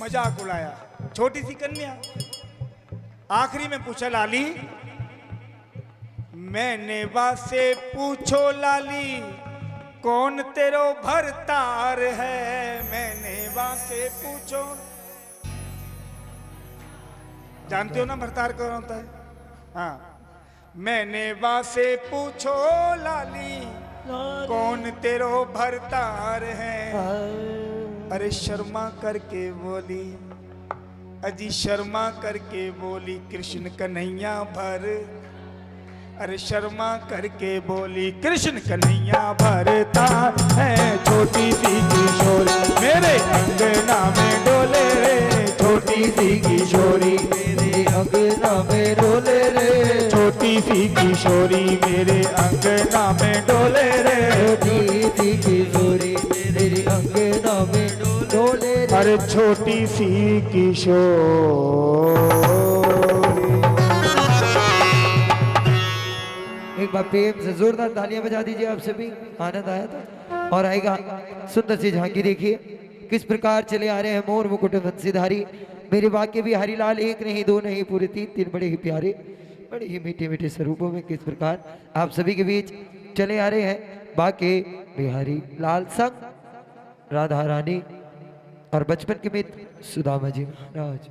मजाक उड़ाया, छोटी सी कन्या, आखिरी में पूछा लाली, मैंने बासे पूछो लाली कौन तेरो भरतार है, मैंने बासे पूछो, जानते हो ना भरतार कौन होता है, हाँ, मैंने बासे पूछो लाली कौन तेरो भरतार है, अरे शर्मा करके बोली, अजी शर्मा करके बोली कृष्ण कन्हैया भर, अरे शर्मा करके बोली कृष्ण कन्हैया भरता है, छोटी सी किशोरी मेरे अंगना में डोले रे, छोटी सी किशोरी मेरे अंगना में डोले रे, छोटी सी किशोरी मेरे अंगना में डोले रे, छोटी सी किशोरी मेरे अंगना में डोले रे, अरे छोटी सी किशोरी। एक बार प्रेम से जोरदार तालियां बजा दीजिए, आप सभी आनंद आया था। और आएगा सुंदर सी झांकी, देखिए किस प्रकार चले आ रहे हैं मोर मुकुट बंसीधारी। मेरे वाक्य भी हरिलाल एक नहीं दो नहीं पूरे तीन तीन बड़े ही प्यारे। बड़े ही मीठे मीठे स्वरूपों में किस प्रकार आप सभी के बीच चले आ रहे हैं बाके बिहारी लाल संग राधा रानी और बचपन के मित्र सुदामा जी महाराज।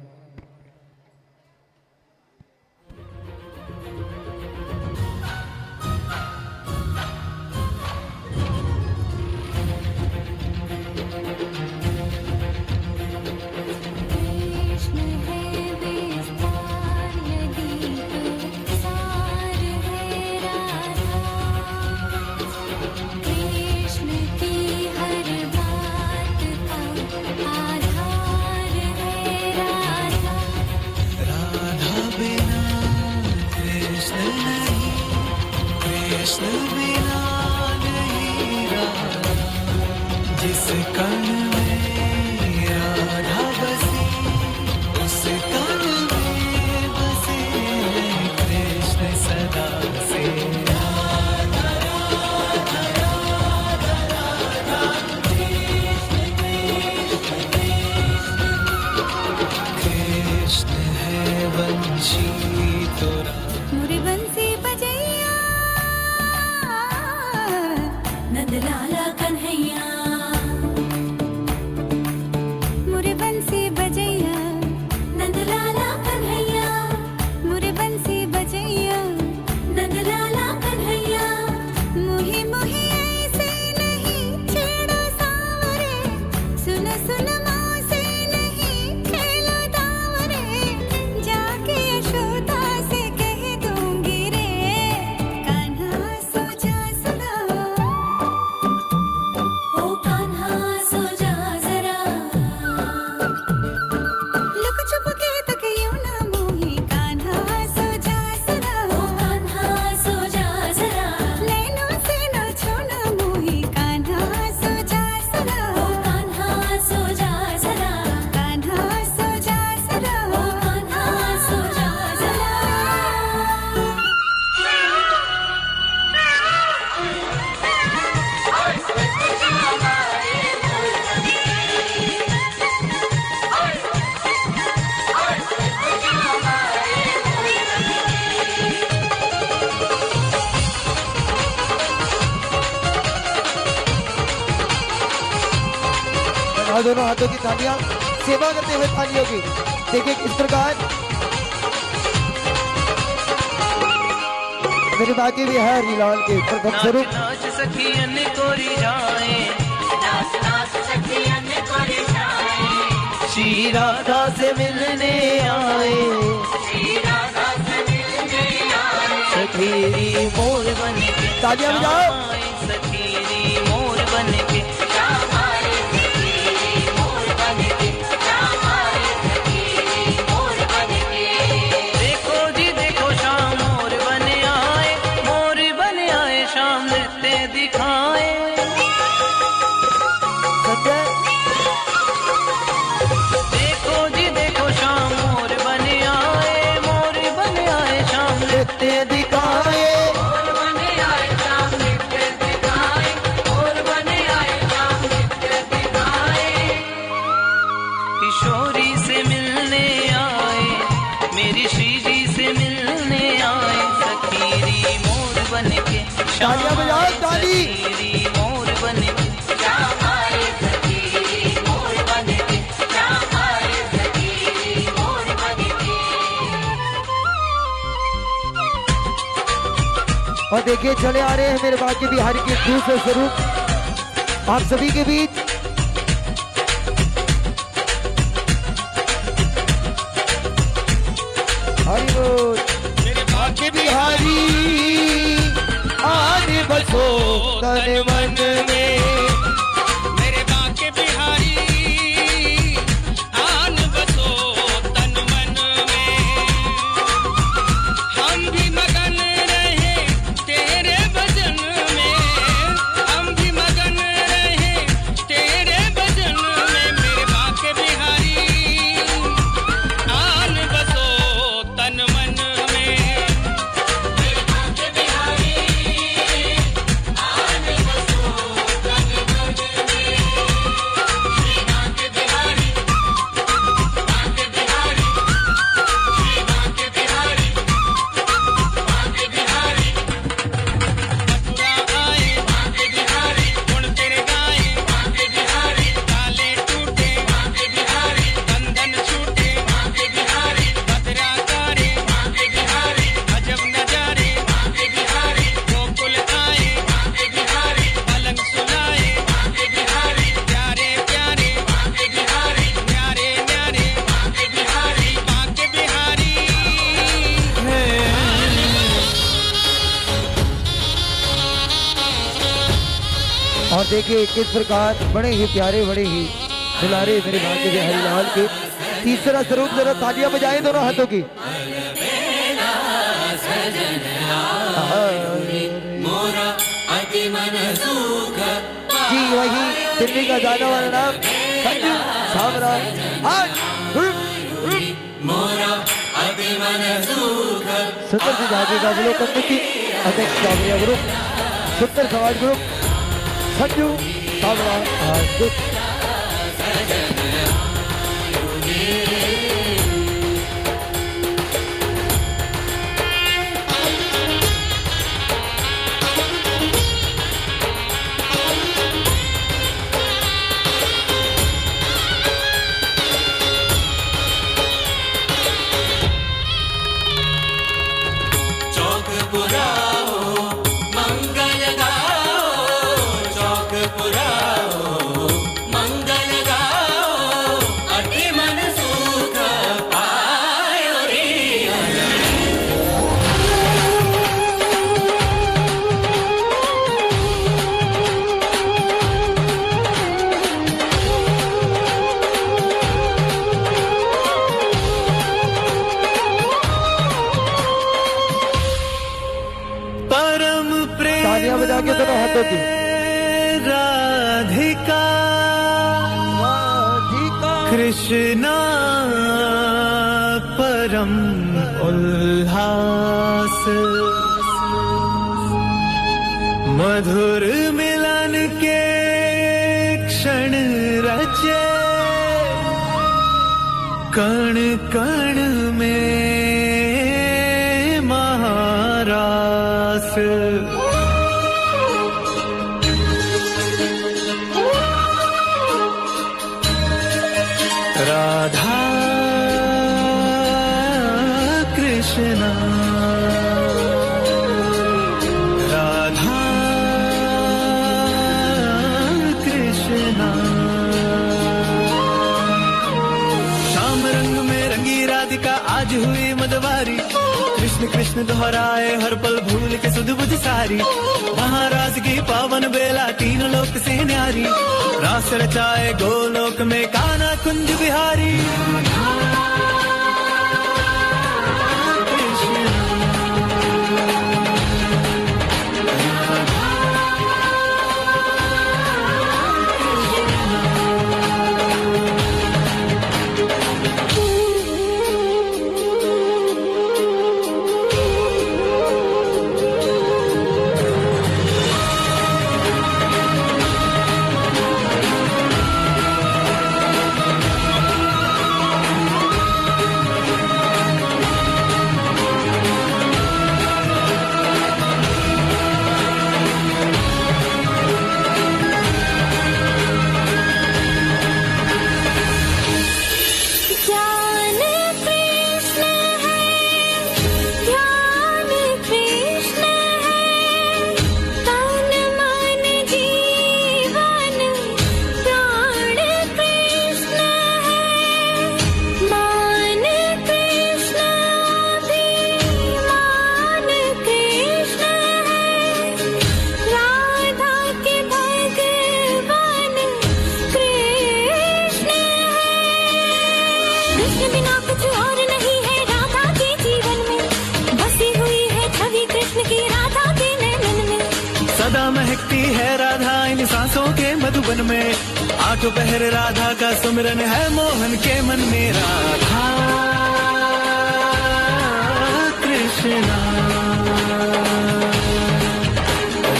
जिस कण में राधा बसी उस कण में बसे कृष्ण सदा से। राधा राधा राधा राधा कृष्ण कृष्ण कृष्ण है वंशी तोरा मुरी बंसी बजैया नंदलाला कन्हैया मुरी बंसी बजैया नंदलाला कन्हैया मुरी बंसी बजैया नंदलाला कन्हैया मुही मुही ऐसे नहीं छेड़ो सांवरे सुन सुन मौसे नहीं खेलो दावरे जाके यशोदा से कह दूंगी रे कान्हा सो जा सुना ओ कान्हा सो जा जरा लुक छुप के तक यूं ना मोही कान्हा सो जा सुना ओ कान्हा सो जा जरा नैनों से न छोना मोही कान्हा सो जा सुना ओ कान्हा सो जा जरा कान्हा सो जा जरा ओ कान्हा सो जा जरा। और दोनों हाथों की तालियां सेवा करते हुए तालियों की देखिए किस प्रकार मेरे बाकी बिहारी लाल के प्रथम स्वरूप नाच सखियन कोरी जाए श्री राधा से मिलने आए सखीरी मोर बन के तालियां बजाओ। आए सखीरी मोर बन के देखो जी देखो शाम मोर बन आए शाम नृत्य दिखाए संजय देखो जी देखो शाम मोर बन आए शाम नृत्य दिखाए किशोरी से मिलने आए मेरी श्री जी से मिलने आए सखीरी मोर बन के तालियां बजाओ, ताली। सखीरी मोर बन के और देखिए चले आ रहे हैं मेरे बाकी बिहारी के दूसरे स्वरूप आप सभी के बीच हरि बोल। मेरे बाकी बिहारी आज बसो तन मन में मेरे बाके बिहारी आन बसो तन मन में हम भी मगन रहे तेरे भजन में हम भी मगन रहे तेरे भजन में मेरे बाके बिहारी आन बसो तन मन में मेरे बाके बिहारी आन बसो और देखिए किस प्रकार बड़े ही प्यारे, बड़े ही दुलारे मेरे भाग्य के हरिलाल के तीसरा स्वरूप। जरा तालियां बजाएं दोनों हाथों की। जी वही दिल्ली का जाना वाला नाम संजू सावरा। सुंदर सी झांकी का अवलोकन कमेटी अध्यक्ष सावरिया ग्रुप, सुंदर समाज ग्रुप, संजू सावरा। तालियां बजा के दोनों हाथों की। राधिका कृष्णा परम उल्लास, मधुर मिलन के क्षण रचे, कण कण में महारास। राधा कृष्णा, राधा कृष्णा। श्याम रंग में रंगी राधिका आज हुई मदवारी, कृष्ण कृष्ण दोहराए हर पल भूल के सुध बुझ सारी। महाराज की पावन बेला तीन लोक से न्यारी, रास रचाए गोलोक में कान्हा कुंज बिहारी। सदा महकती है राधा इन सांसों के मधुबन में, आठों पहर राधा का सुमिरन है मोहन के मन में। राधा कृष्णा,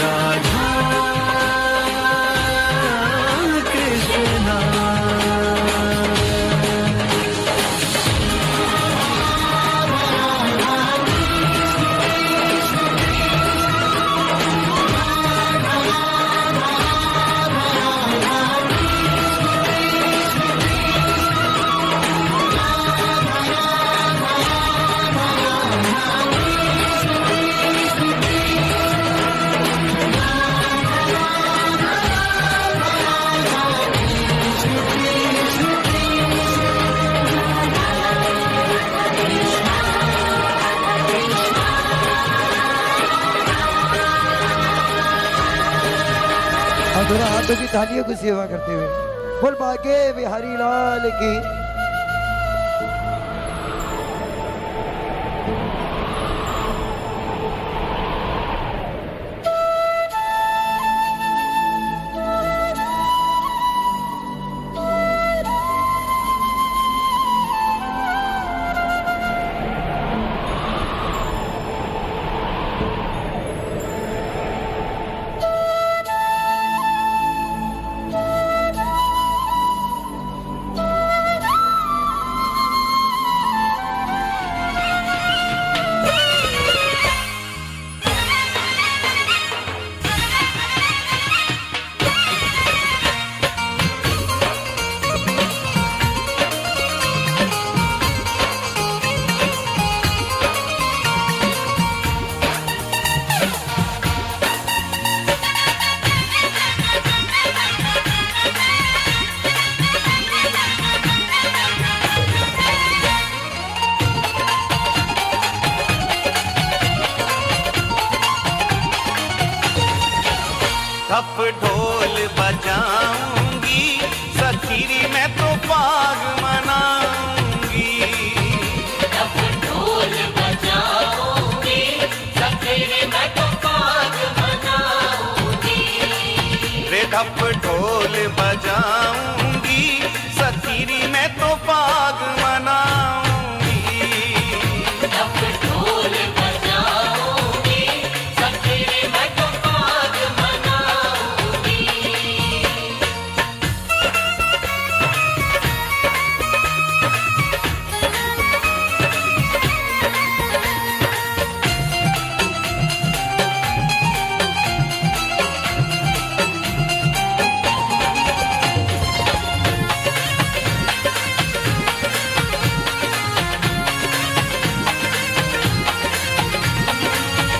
राधा कृष्णा। दोनों हाथों की तालियों की सेवा करते हुए बोल बाके बिहारी लाल की। धप ढोल बजाऊंगी सखीरी मैं तो पाग मनाऊंगी। धप ढोल बजाऊंगी सखीरी मैं तो पाग मनाऊंगी। रे धप ढोल बजाऊंगी सखीरी मैं तो पाग मनाऊंगी। धप ढोल बजाऊंगी सखीरी मैं तो पाग मनाऊंगी।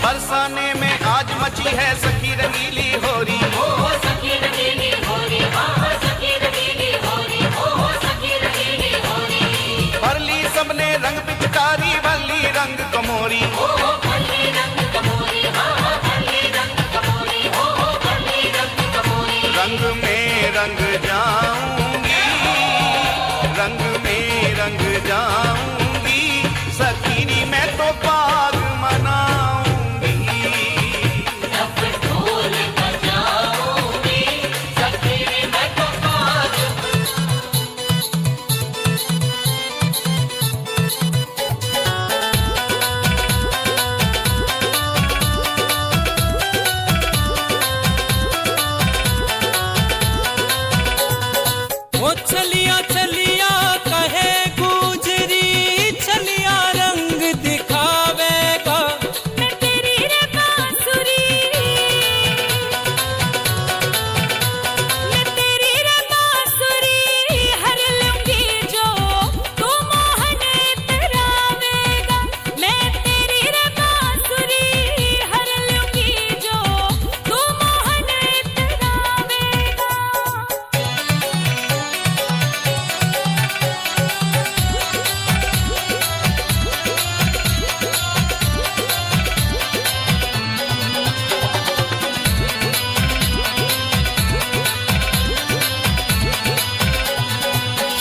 बरसाने में आज मची है सखी रंगीली होरी। ओ सखी रंगीली होरी, हाँ सखी रंगीली होरी, ओ सखी रंगीली होरी। भरली सबने रंग पिचकारी भली रंग कमोरी। ओ भली रंग कमोरी, हाँ भली रंग कमोरी, ओ भली रंग कमोरी। रंग में रंग जाऊंगी रंग में रंग जाऊंगी सखीरी मैं तो पाग मनाऊंगी। धप ढोल बजाऊंगी सखीरी मैं तो पाग। ओ चलिया चलिया कहे गुजरी चलिया रंग दिखावेगा। मैं तेरी रे बांसुरी, मैं तेरी रे बांसुरी हर लूंगी जो तू मोहन इतरावेगा। मैं तेरी रे बांसुरी हर लूंगी जो तू मोहन इतरावेगा।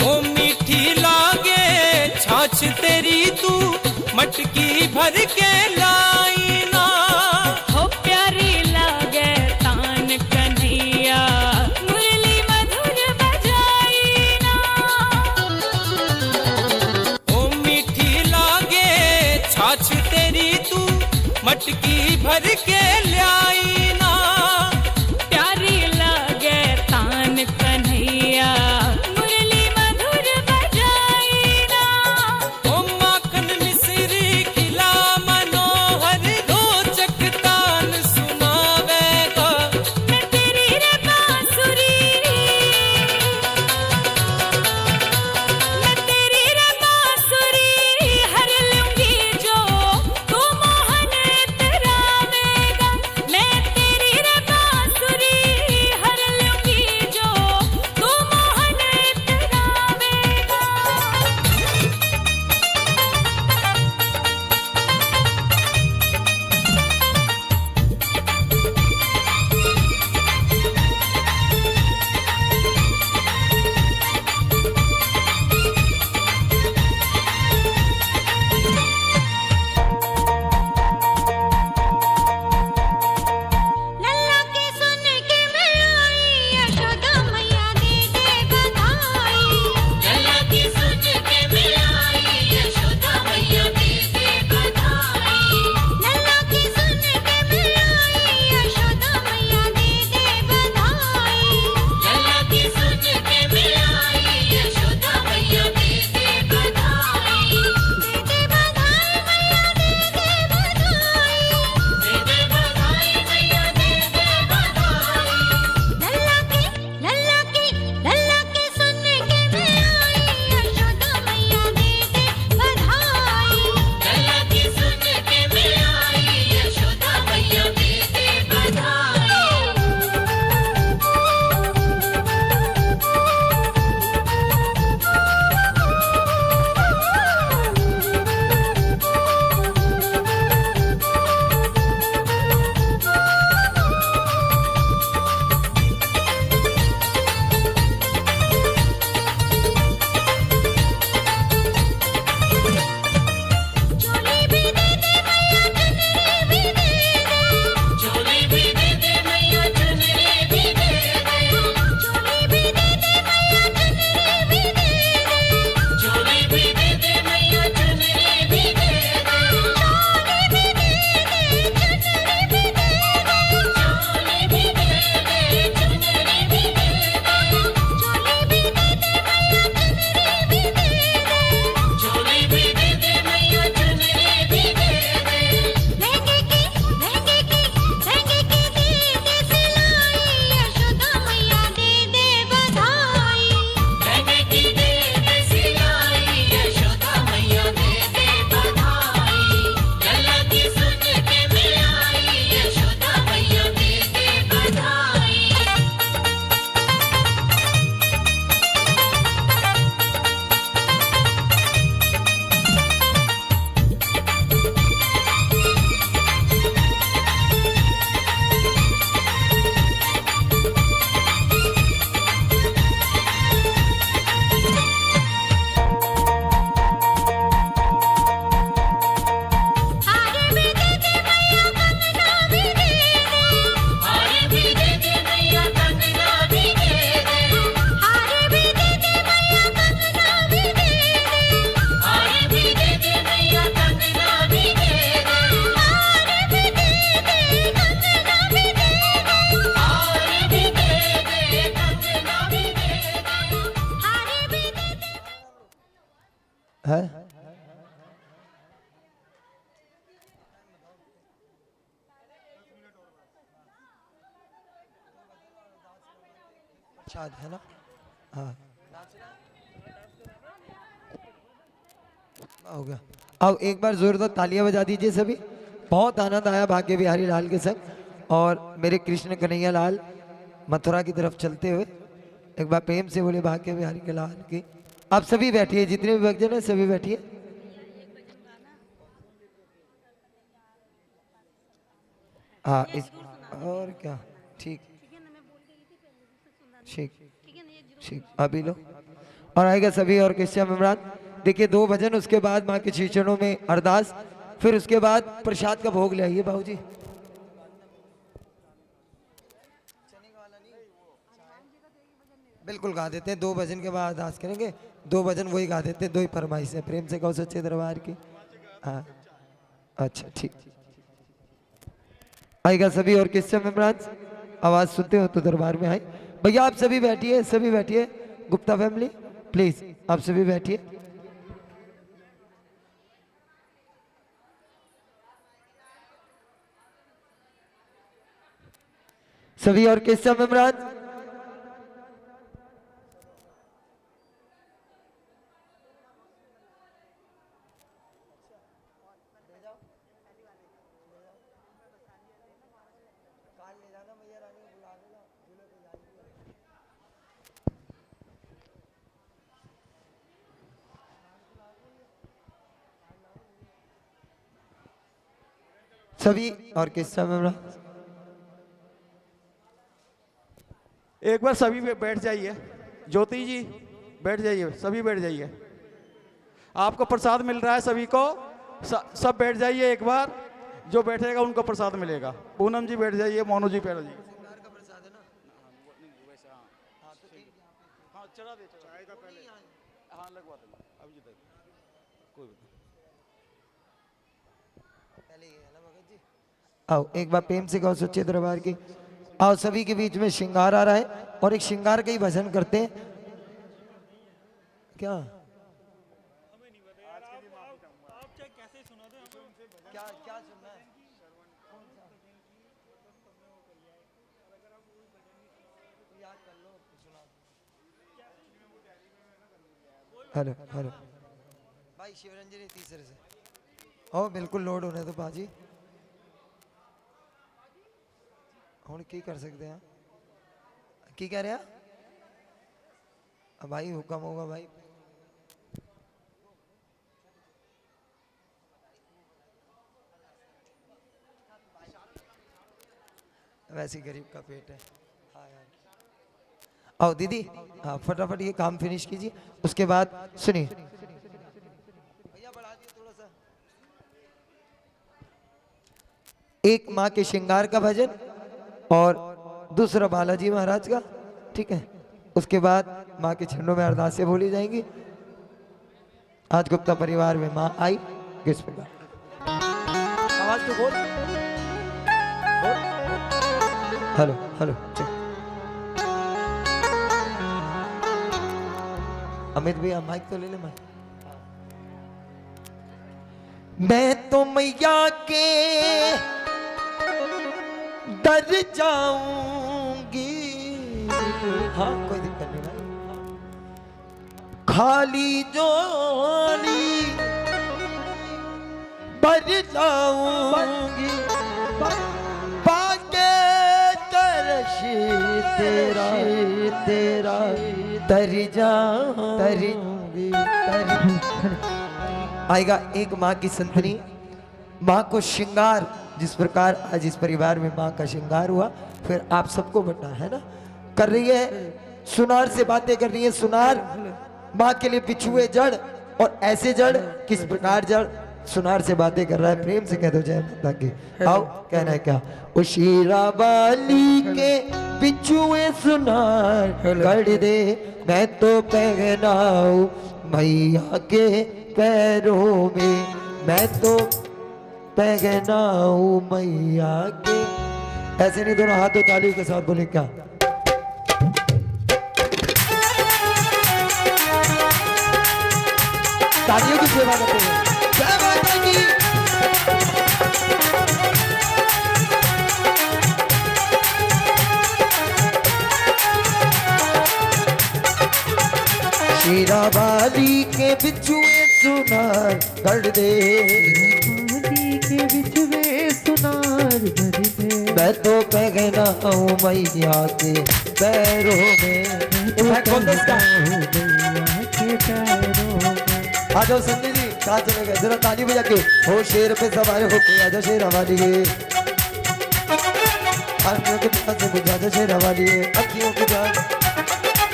ओ मीठी लागे छाछ तेरी तू मटकी भर के लाई ना। हो प्यारी लागे तान कन्हैया मुरली मधुर बजाई ना। ओ मीठी लागे छाछ तेरी तू मटकी भर के लाई ना। प्यारी लागे तान कन्हैया मुरली मधुर बजाई ना। ओ माखन मिश्री खिला मनोहर रोचक तान सुनावेगा। मैं तेरी रे बांसुरी, मैं तेरी रे बांसुरी हर लूंगी जो तू मोहन इतरावेगा। मैं शायद है ना। हाँ हो गया। अब एक बार जोरदार तालियां बजा दीजिए सभी। बहुत आनंद आया भाग्य बिहारी लाल के संग और मेरे कृष्ण कन्हैया लाल मथुरा की तरफ चलते हुए। एक बार प्रेम से बोले भाग्य बिहारी के लाल की। आप सभी बैठिए, जितने भी भक्तजन हैं सभी बैठिए। हाँ इस और क्या ठीक ठीक ठीक अभी लो। और आएगा सभी ऑर्केस्ट्रा मेंबरान। देखिए 2 भजन, उसके बाद माँ के चरणों में अरदास, फिर उसके बाद प्रसाद का भोग ले आइए बाबूजी। बिल्कुल गा देते हैं, 2 भजन के बाद अरदास करेंगे। 2 भजन वही गा देते हैं, 2 ही फरमाइश है। प्रेम से कहो सच्चे दरबार की। हाँ अच्छा ठीक। आएगा सभी ऑर्केस्ट्रा मेंबरान, आवाज सुनते हो तो दरबार में आए। भैया आप सभी बैठिए, सभी बैठिए। गुप्ता फैमिली प्लीज आप सभी बैठिए। सभी ऑर्केस्ट्रा मेंबरान सभी ऑर्केस्ट्रा मेंबरान एक बार सभी बैठ जाइए। ज्योति जी बैठ जाइए, सभी बैठ जाइए। आपको प्रसाद मिल रहा है सभी को, सब बैठ जाइए एक बार। जो बैठेगा उनको प्रसाद मिलेगा। पूनम जी बैठ जाइए, मोनू जी बैठ जाइए। हाँ चढ़ा दे, चाय का पहले हाँ लगवा देना अभी जी कोई आओ एक बार प्रेम से कहो सच्चे दरबार की। आओ सभी के बीच में श्रृंगार आ रहा है और एक श्रृंगार का ही भजन करते हैं। क्या क्या क्या सुनना है? हेलो हेलो भाई शिवरंजनी तीसरे से ओ बिल्कुल लोड होने तो बाजी ਹੁਣ ਕੀ कर सकते हैं? की कह रहे हैं भाई? हुक्म होगा भाई। वैसे गरीब का पेट है। हाँ यार आओ दीदी, हाँ फटाफट ये काम फिनिश कीजिए। उसके बाद सुनिए भैया बढ़ा दिए थोड़ा सा। एक माँ के श्रृंगार का भजन और दूसरा बालाजी महाराज का, ठीक है। उसके बाद माँ के चरणों में अरदासें बोली जाएंगी। आज गुप्ता परिवार में माँ आई किस प्रकार? आवाज तो बोल। हेलो हेलो चल। अमित भैया माइक तो ले ले। मैं तो मैया के डर जाऊंगी। हाँ कोई दिक्कत नहीं भाई। खाली जोड़ी भर जाऊंगी पाके तरश तेरा तेरा तर जाऊंगी। आएगा एक माँ की संतनी, माँ को श्रृंगार जिस प्रकार आज इस परिवार में माँ का श्रृंगार हुआ, फिर आप सबको बता है ना, कर रही है सुनार से बातें कर रही है। सुनार माँ के लिए बिछुए जड़ और ऐसे जड़ किस प्रकार जड़ सुनार से बातें कर रहा है। प्रेम से कह दो जय माता की। आओ कहना है क्या? ओ शीरा वाली के बिछुए सुनार कर दे, मैं तो पहनाऊं मैया के पैरों में, मैं तो पहनाऊं मैया के। ऐसे नहीं, दोनों हाथों ताली के साथ बोले क्या? तालियों की सेवा करते हैं। जय माता की। थाली के बिछुए सुनार कर दे, थाली के बिच में सुनार भर दे। मैं तो पहना हूँ मैया के पैरों में। मैं कौन था इसका? मैया के पैरों में। आ जाओ संजय जी, कहाँ चले गए? जरा ताली बजा के। हो शेर पे सवार होके आजा शेर हमारी ये, आंखों के पास से बुझा जा शेर हमारी ये, अखियों की जान।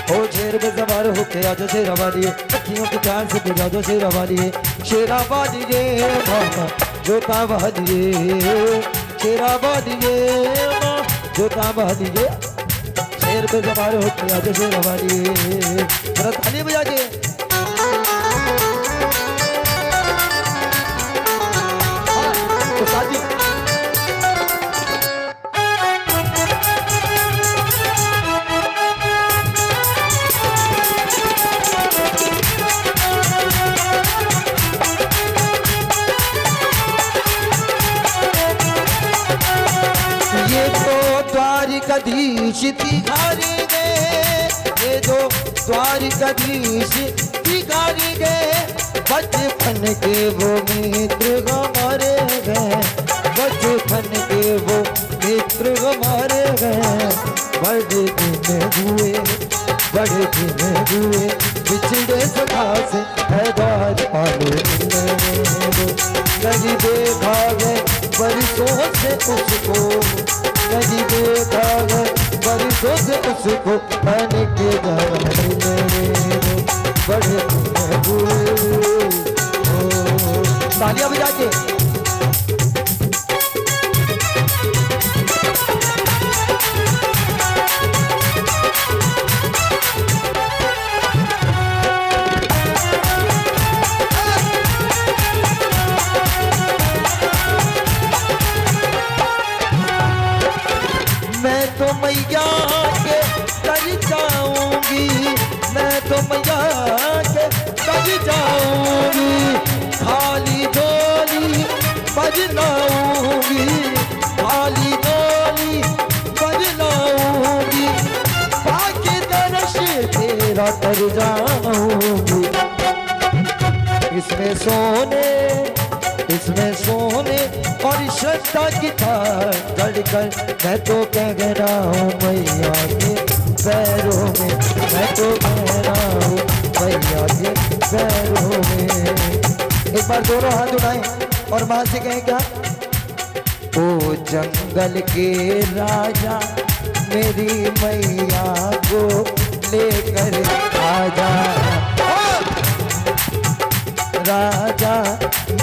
हो शेर पे सवार होके आजा शेर हमारी ये, अखियों की जान से बुझा दो शेर हमारी ये। शेरा बाजिए मामा जोता बाजिए, शेरा बाजिए मामा जोता बाजिए। शेर पे सवार होके आजा शेर हमारी ये, जरा ताली बजा के। ये तो द्वारिकाधीश तिहारी गए, ये जो द्वारिकाधीश तिहारी गए। बचपन के वो मित्र हमारे गए, बचपन के वो मित्र हमारे गए। बड़े दिन हुए, बड़े दिन हुए, बिछड़े सदा से हैदार आलो नहीं देखा गए बरसों से उसको, नहीं देखा गए बरसों से उसको। मैंने के घर में बड़े हुए, तालियां बजा के। मैं तो मैया के कर जाऊंगी, मैं तो मैया के कर जाऊंगी। खाली डोली बजलाऊंगी, खाली डोली बजलाऊंगी। बाकी दर्श तेरा कर जाऊंगी। इसमें सोने, इसमें सोने और श्रद्धा की थार गढ़कर। मैं तो कह रहा हूँ मैया के पैरों में, मैं तो कह रहा हूँ मैया के पैरों में। एक बार दोनों हाथ उठाएं और मां से कहें क्या? ओ जंगल के राजा मेरी मैया को लेकर आजा, राजा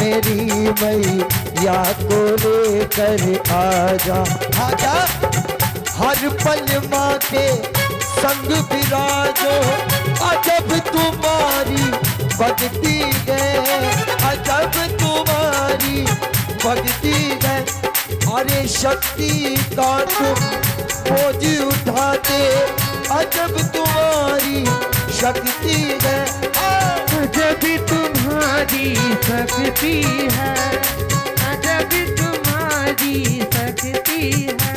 मेरी मैया को लेकर आजा। आजा हर पल माँ के संग विराजो, अजब तुम्हारी भक्ति है, अजब तुम्हारी भक्ति है। अरे शक्ति का तुम बोझ उठाते, अजब तुम्हारी शक्ति है, अजब तुम्हारी शक्ति है, अजब तुम्हारी शक्ति है।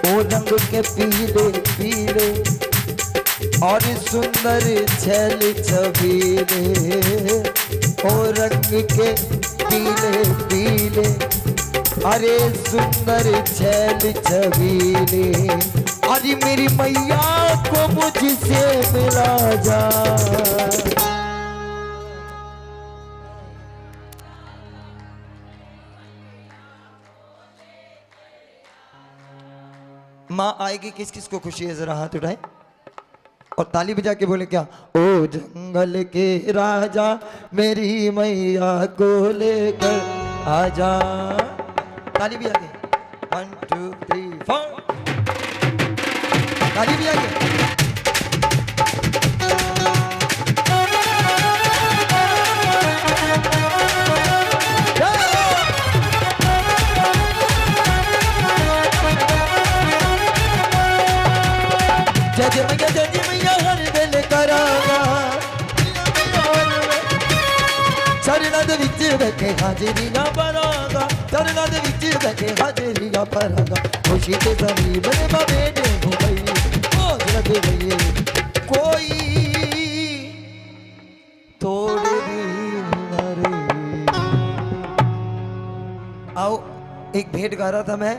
ओ रंग के पीले पीले और सुंदर छैल छबीले, ओ रंग के पीले पीले अरे सुंदर छैल छबीले। अरे मेरी मैया को मुझसे मिला जा। माँ आएगी, किस किस को खुशी है? जरा हाथ उठाए और ताली बजा के बोले क्या? ओ जंगल के राजा मेरी मैया को लेकर आजा। ताली बजा के 1 2 3 4 ताली बजा के। जय मैया हर दिल करागा, चरणा दे विच बैठे हाजरियां भरागा, चरणा दे विच बैठे हाजरियां भरागा। खुशी ते जमीन बने बाबे ने हो गई, मौज लगे गई। कोई एक भेंट गा रहा था मैं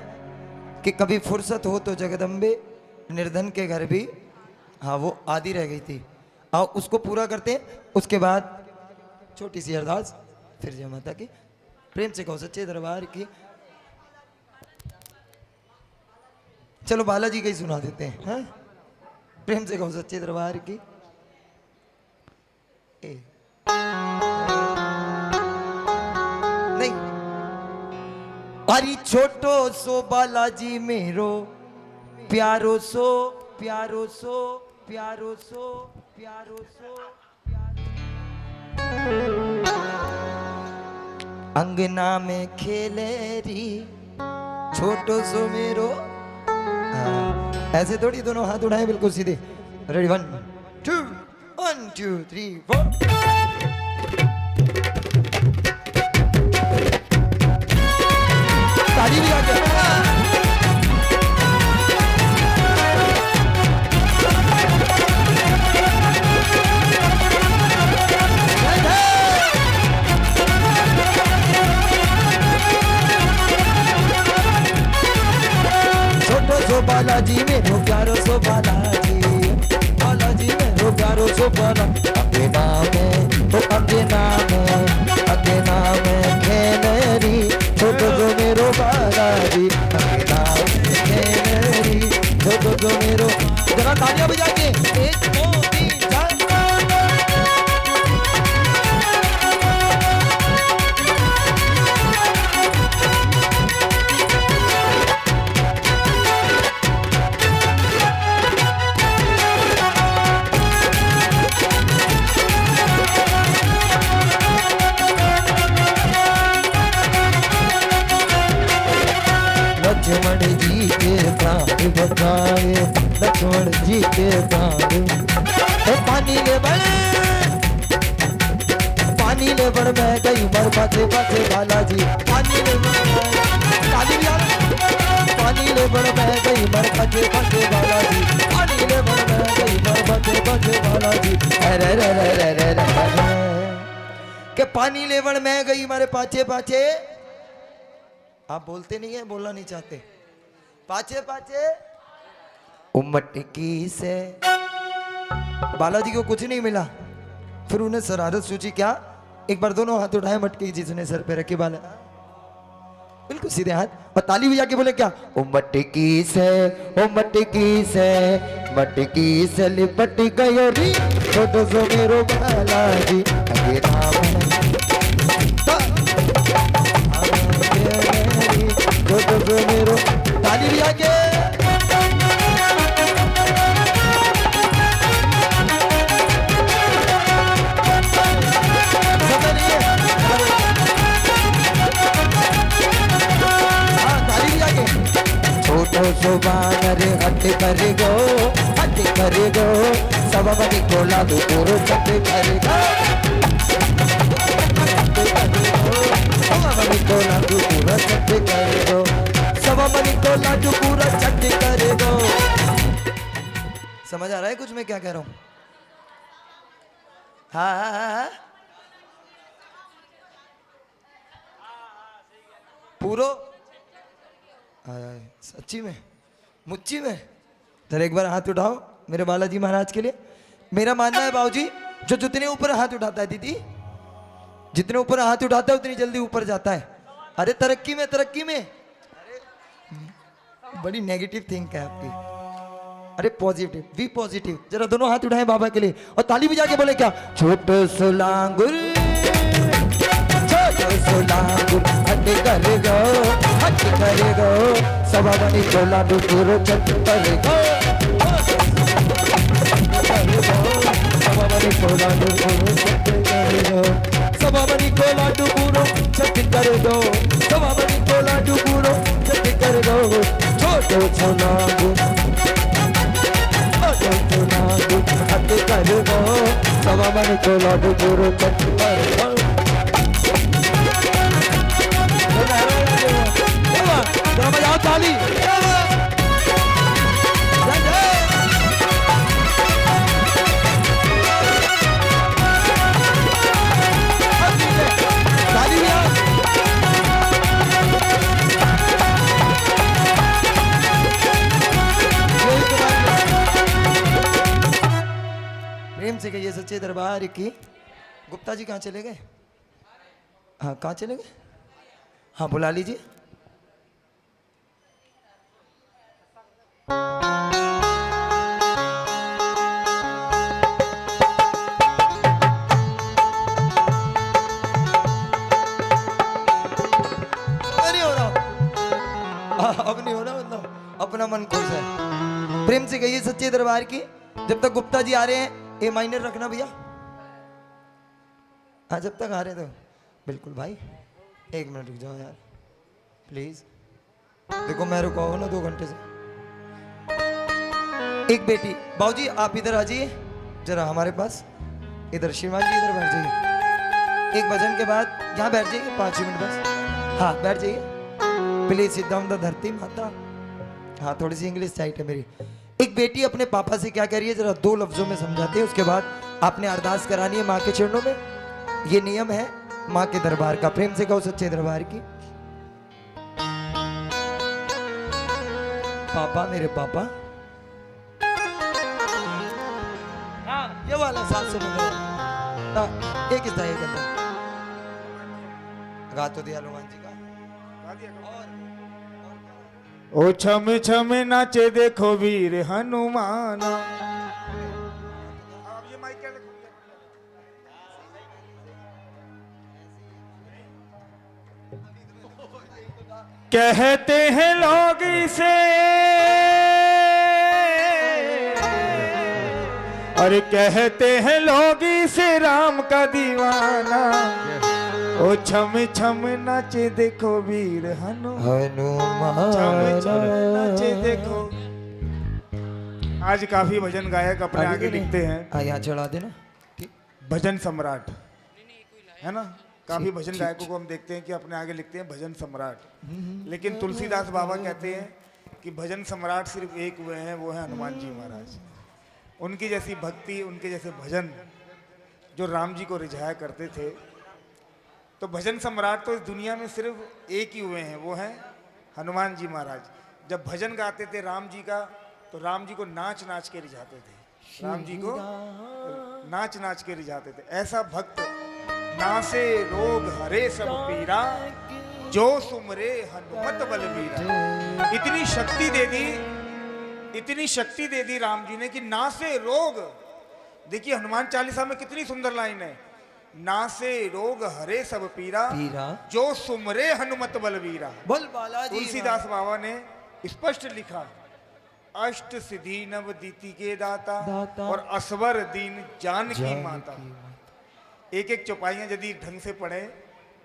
कि कभी फुर्सत हो तो जगदम्बे निर्धन के घर भी, हाँ वो आधी रह गई थी। आओ उसको पूरा करते हैं, उसके बाद छोटी सी अरदास, फिर जय माता की। प्रेम से कहो सच्चे दरबार की। चलो बालाजी का ही सुना देते हैं, हाँ? प्रेम से कहो सच्चे दरबार की। नहीं, अरे छोटो सो बालाजी मेरो, प्यारो सो प्यारो सो प्यारो सो प्यारो सो अंगना में खेले री छोटो सो मेरो। हाँ, ऐसे थोड़ी, दोनों हाथ उठाए बिल्कुल सीधे। रेडी 1 2 3 4। ताली भी आके सो बालाजी मेरो प्यारो सो बालाजी, बालाजी मेरो प्यारो सो बाला। अगे नाम तो अगे नाम खेलरी छोटो जो मेरो बालाजी, अगे नाम खेलरी छोटो जो मेरो। जरा तालियां बजा के 1 2 3 4। लक्ष्मण जी के प्राण बचाए, लक्ष्मण जी के प्राण। पानी ले बड़ मैं गई मर पाछे पाछे बालाजी, पानी ले बड़ मैं गई मर पाछे पाछे बालाजी, पानी ले बड़ मैं गई मर पाछे पाछे बालाजी। अरे रे रे रे रे रे के पानी ले बड़ मैं गई मर पाछे पाछे। आप बोलते नहीं है, बोलना नहीं चाहते। पाछे पाछे मटकी से बालाजी को कुछ नहीं मिला, फिर उन्हें शरारत सूझी। क्या? एक बार दोनों हाथ उठाए, मटकी जिसने सर पे रखी, बाला बिल्कुल सीधे हाथ, और ताली भी जाके बोले क्या? ओ मटकी से लिपट गयो री छोटो सो मेरो बालाजी, अगे नाम तो मेरो। ताली भी आके छोटो सो बानर हट कर गो सब बनी कोला दो पूरो चट कर गो, सब बनी कोला दो पूरा चट कर गो, सब बनी कोला दो पूरा चट कर गो। समझ आ रहा है कुछ मैं क्या कह रहा हूँ? हाँ पूरो सच्ची में मुच्ची में। जरा एक बार हाथ उठाओ मेरे बालाजी महाराज के लिए। मेरा मानना है बाबूजी, जो जितने ऊपर हाथ उठाता है दीदी, जितने ऊपर हाथ उठाता है उतनी जल्दी ऊपर जाता है। अरे तरक्की में अरे बड़ी नेगेटिव थिंक है आपकी। अरे पॉजिटिव, बी पॉजिटिव। जरा दोनों हाथ उठाए बाबा के लिए और ताली भी जाके बोले क्या? छोटो सुलांगुर हट कर गो सभा बनी कोला डूरो चट कर गो, सभा बनी कोला डूरो चट कर गो, सभा बनी कोला डूरो चट कर गो, सभा बनी कोला डूरो चट कर गो। छोटो सुलांगुर हट कर गो सभा बनी कोला डूरो चट कर गो। बजाओ ताली। सच्चे दरबार की। गुप्ता जी कहाँ चले गए? हाँ कहाँ चले गए? हाँ बुला लीजिए। नहीं हो रहा, अब नहीं हो रहा, मतलब अपना मन खुश है। प्रेम से कहिए सच्चे दरबार की। जब तक गुप्ता जी आ रहे हैं ए माइनर रखना भैया। हाँ जब तक आ रहे तो बिल्कुल भाई। 1 मिनट रुक जाओ यार प्लीज। देखो मैं रुका हूं ना 2 घंटे से। एक बेटी, बाबूजी आप इधर आ जाइए जरा हमारे पास। इधर श्रीमान जी इधर बैठ जाइए। एक भजन के बाद यहाँ बैठ जाइए 5 मिनट बस। हाँ बैठ जाइए प्लीज। सिट डाउन द धरती माता। हाँ थोड़ी सी इंग्लिश टाइट है मेरी। एक बेटी अपने पापा से क्या कह रही है जरा 2 लफ्जों में समझाते हैं। उसके बाद आपने अरदास करानी है माँ के चरणों में। ये नियम है माँ के दरबार का। प्रेम से कहो सच्चे दरबार की। पापा मेरे पापा। हाँ ये वाला 700 एक ही था एक अंदर। गा तो दिया हनुमान जी का। ओ छम छम नाचे देखो वीर हनुमाना। कहते हैं लोग इसे, और कहते हैं लोग इसे राम का दीवाना। ओ छम छम नाचे देखो वीर हनुमान। छम छम नाचे देखो। आज काफी भजन गायक अपने आगे लिखते हैं। यहाँ चढ़ा देना भजन सम्राट है ना। काफी भजन गायकों को हम देखते हैं कि अपने आगे लिखते हैं भजन सम्राट। लेकिन तुलसीदास बाबा कहते हैं कि भजन सम्राट सिर्फ एक हुए हैं, वो है हनुमान जी महाराज। उनकी जैसी भक्ति, उनके जैसे भजन जो राम जी को रिझाया करते थे, तो भजन सम्राट तो इस दुनिया में सिर्फ एक ही हुए हैं, वो हैं हनुमान जी महाराज। जब भजन गाते थे राम जी का, तो राम जी को नाच नाच के रिझाते थे। राम जी को नाच नाच के रिझाते थे। ऐसा भक्त नासे रोग हरे सब पीरा, जो सुमरे हनुमत बलबीरा। इतनी शक्ति दे दी, इतनी शक्ति दे दी राम जी ने कि नासे रोग। देखिए हनुमान चालीसा में कितनी सुंदर लाइन है। नासे रोग हरे सब पीरा, जो सुमरे हनुमत बलबीरा। बोल बालाजी। तुलसीदास बाबा ने स्पष्ट लिखा, अष्ट सिद्धि नव दीति के दाता, और असवर दीन जानकी माता। एक एक चौपाइयां यदि ढंग से पढ़े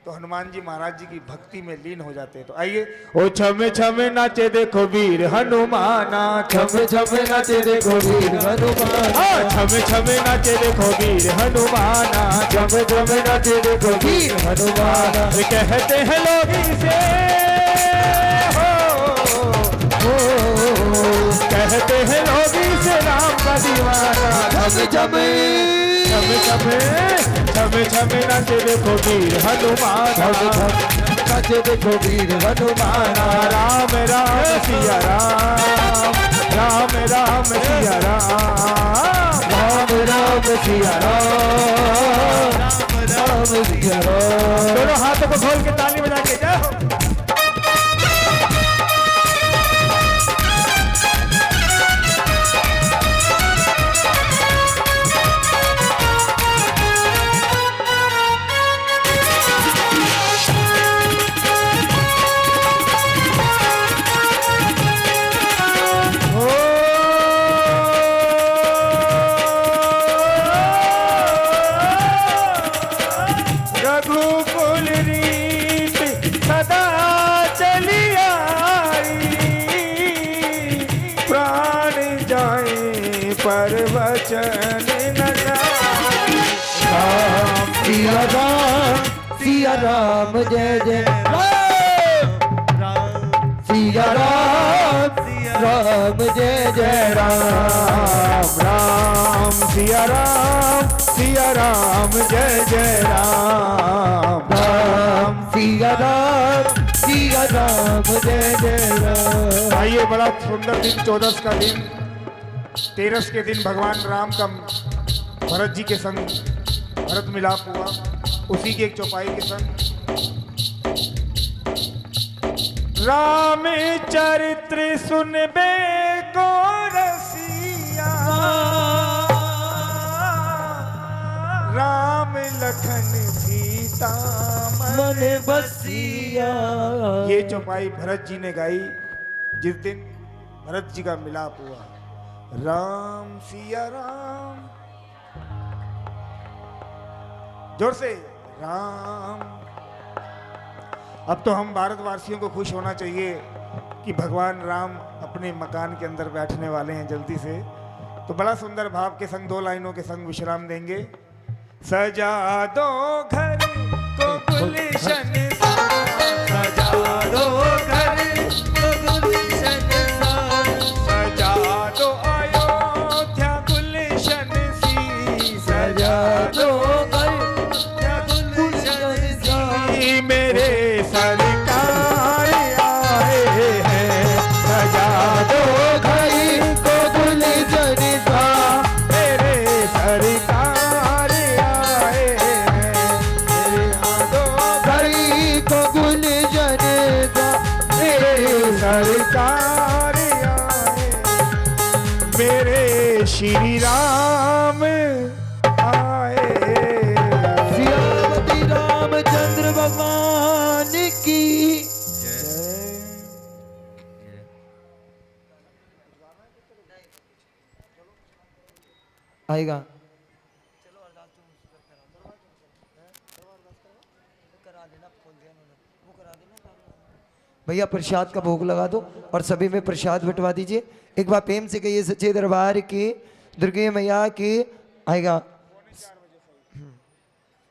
तो हनुमान जी महाराज जी की भक्ति में लीन हो जाते हैं। तो आइए। ओ छम छम नाचे देखो वीर हनुमाना। छम छम नाचे देखो वीर हनुमाना। छम छम नाचे देखो वीर हनुमाना। छम छम नाचे देखो वीर हनुमाना। कहते हैं लोग इसे, कहते हैं लोग इसे राम का दीवाना। छम छम छम छम नाचे देखो वीर हनुमाना। नाचे देखो वीर हनुमाना। राम राम सिया राम, राम राम सिया राम, राम राम सिया राम, राम सिया राम। दोनों हाथों को खोल के ताली बजा के जाओ। रघुकुल रीत सदा चली आई, प्राण जाए पर वचन न जाए। राम सिया राम, सिया राम जय जय राम। सिया राम, राम जय जय राम। राम सिया राम, सिया राम जय जय राम। राम सिया राम, सिया राम जय जय राम। आइए, बड़ा सुंदर दिन 14 का दिन, 13 के दिन भगवान राम का भरत जी के संग भरत मिलाप हुआ, उसी की एक चौपाई के संग राम चरित्र सुनबे को रसिया, राम लखन सीता मन बसिया। ये चौपाई भरत जी ने गाई जिस दिन भरत जी का मिलाप हुआ। राम सिया राम, जोर से राम। अब तो हम भारतवासियों को खुश होना चाहिए कि भगवान राम अपने मकान के अंदर बैठने वाले हैं जल्दी से। तो बड़ा सुंदर भाव के संग 2 लाइनों के संग विश्राम देंगे। सजा दो घर को गुलशन सा, सजा दो घर को गुलशन सा, सजा दो अयोध्या गुलशन सी, सजा दो अयोध्या गुलशन सी। मेरे सरकार आए हैं, सजा दो घर को गुलशन सा, मेरे सरकार सरकार आए, मेरे श्री राम आए। श्री रामचंद्र भगवान की आएगा। भैया प्रसाद का भोग लगा दो और सभी में प्रसाद बंटवा दीजिए। एक बार प्रेम से कहिए सच्चे दरबार की दुर्गे मैया की। आएगा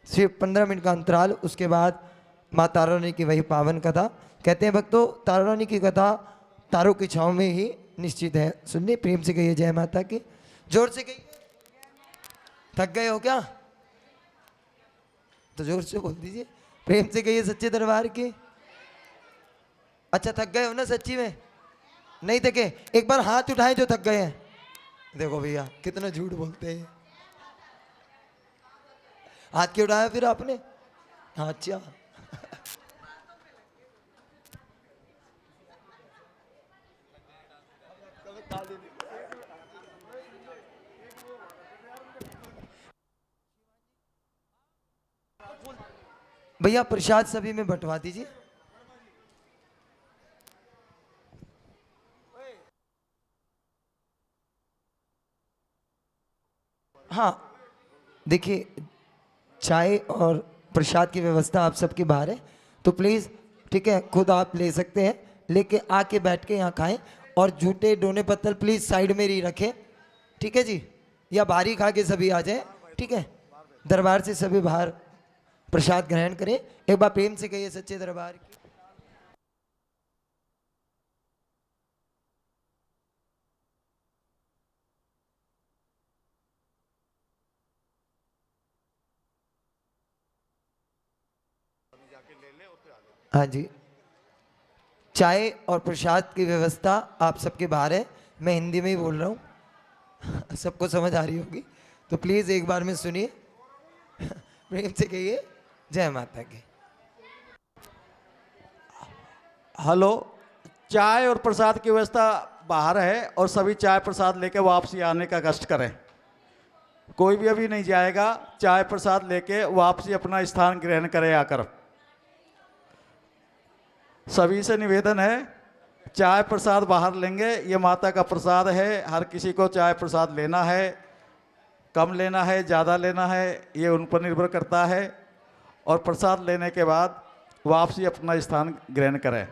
सिर्फ 15 मिनट का अंतराल, उसके बाद माँ तारा रानी की वही पावन कथा। कहते हैं भक्तों, तारा रानी की कथा तारों की छाँव में ही निश्चित है। सुनिए, प्रेम से कहिए जय माता की। जोर से कहिए। थक गए हो क्या? तो जोर से बोल दीजिए। प्रेम से कहिए सच्चे दरबार की। अच्छा, थक गए हो ना सच्ची में? नहीं थके? एक बार हाथ उठाएं जो थक गए हैं। देखो भैया कितना झूठ बोलते हैं। हाथ क्यों उठाया फिर आपने? हाँ, अच्छा। भैया प्रसाद सभी में बंटवा दीजिए। हाँ देखिए, चाय और प्रसाद की व्यवस्था आप सबके बाहर है, तो प्लीज़ ठीक है, खुद आप ले सकते हैं, लेके आके बैठ के यहाँ खाएं। और झूठे डोने पत्तल प्लीज़ साइड में ही रखें, ठीक है जी, या बाहर ही खा के सभी आ जाएं, ठीक है। दरबार से सभी बाहर प्रसाद ग्रहण करें। एक बार प्रेम से कहिए सच्चे दरबार की। हाँ जी, चाय और प्रसाद की व्यवस्था आप सबके बाहर है। मैं हिंदी में ही बोल रहा हूँ, सबको समझ आ रही होगी, तो प्लीज़ एक बार में सुनिए। प्रेम से कहिए जय माता की। हेलो, चाय और प्रसाद की व्यवस्था बाहर है और सभी चाय प्रसाद लेके वापसी आने का कष्ट करें। कोई भी अभी नहीं जाएगा, चाय प्रसाद लेके वापसी अपना स्थान ग्रहण करें आकर। सभी से निवेदन है, चाय प्रसाद बाहर लेंगे, ये माता का प्रसाद है। हर किसी को चाय प्रसाद लेना है, कम लेना है, ज़्यादा लेना है, ये उन पर निर्भर करता है। और प्रसाद लेने के बाद वापसी अपना स्थान ग्रहण करें।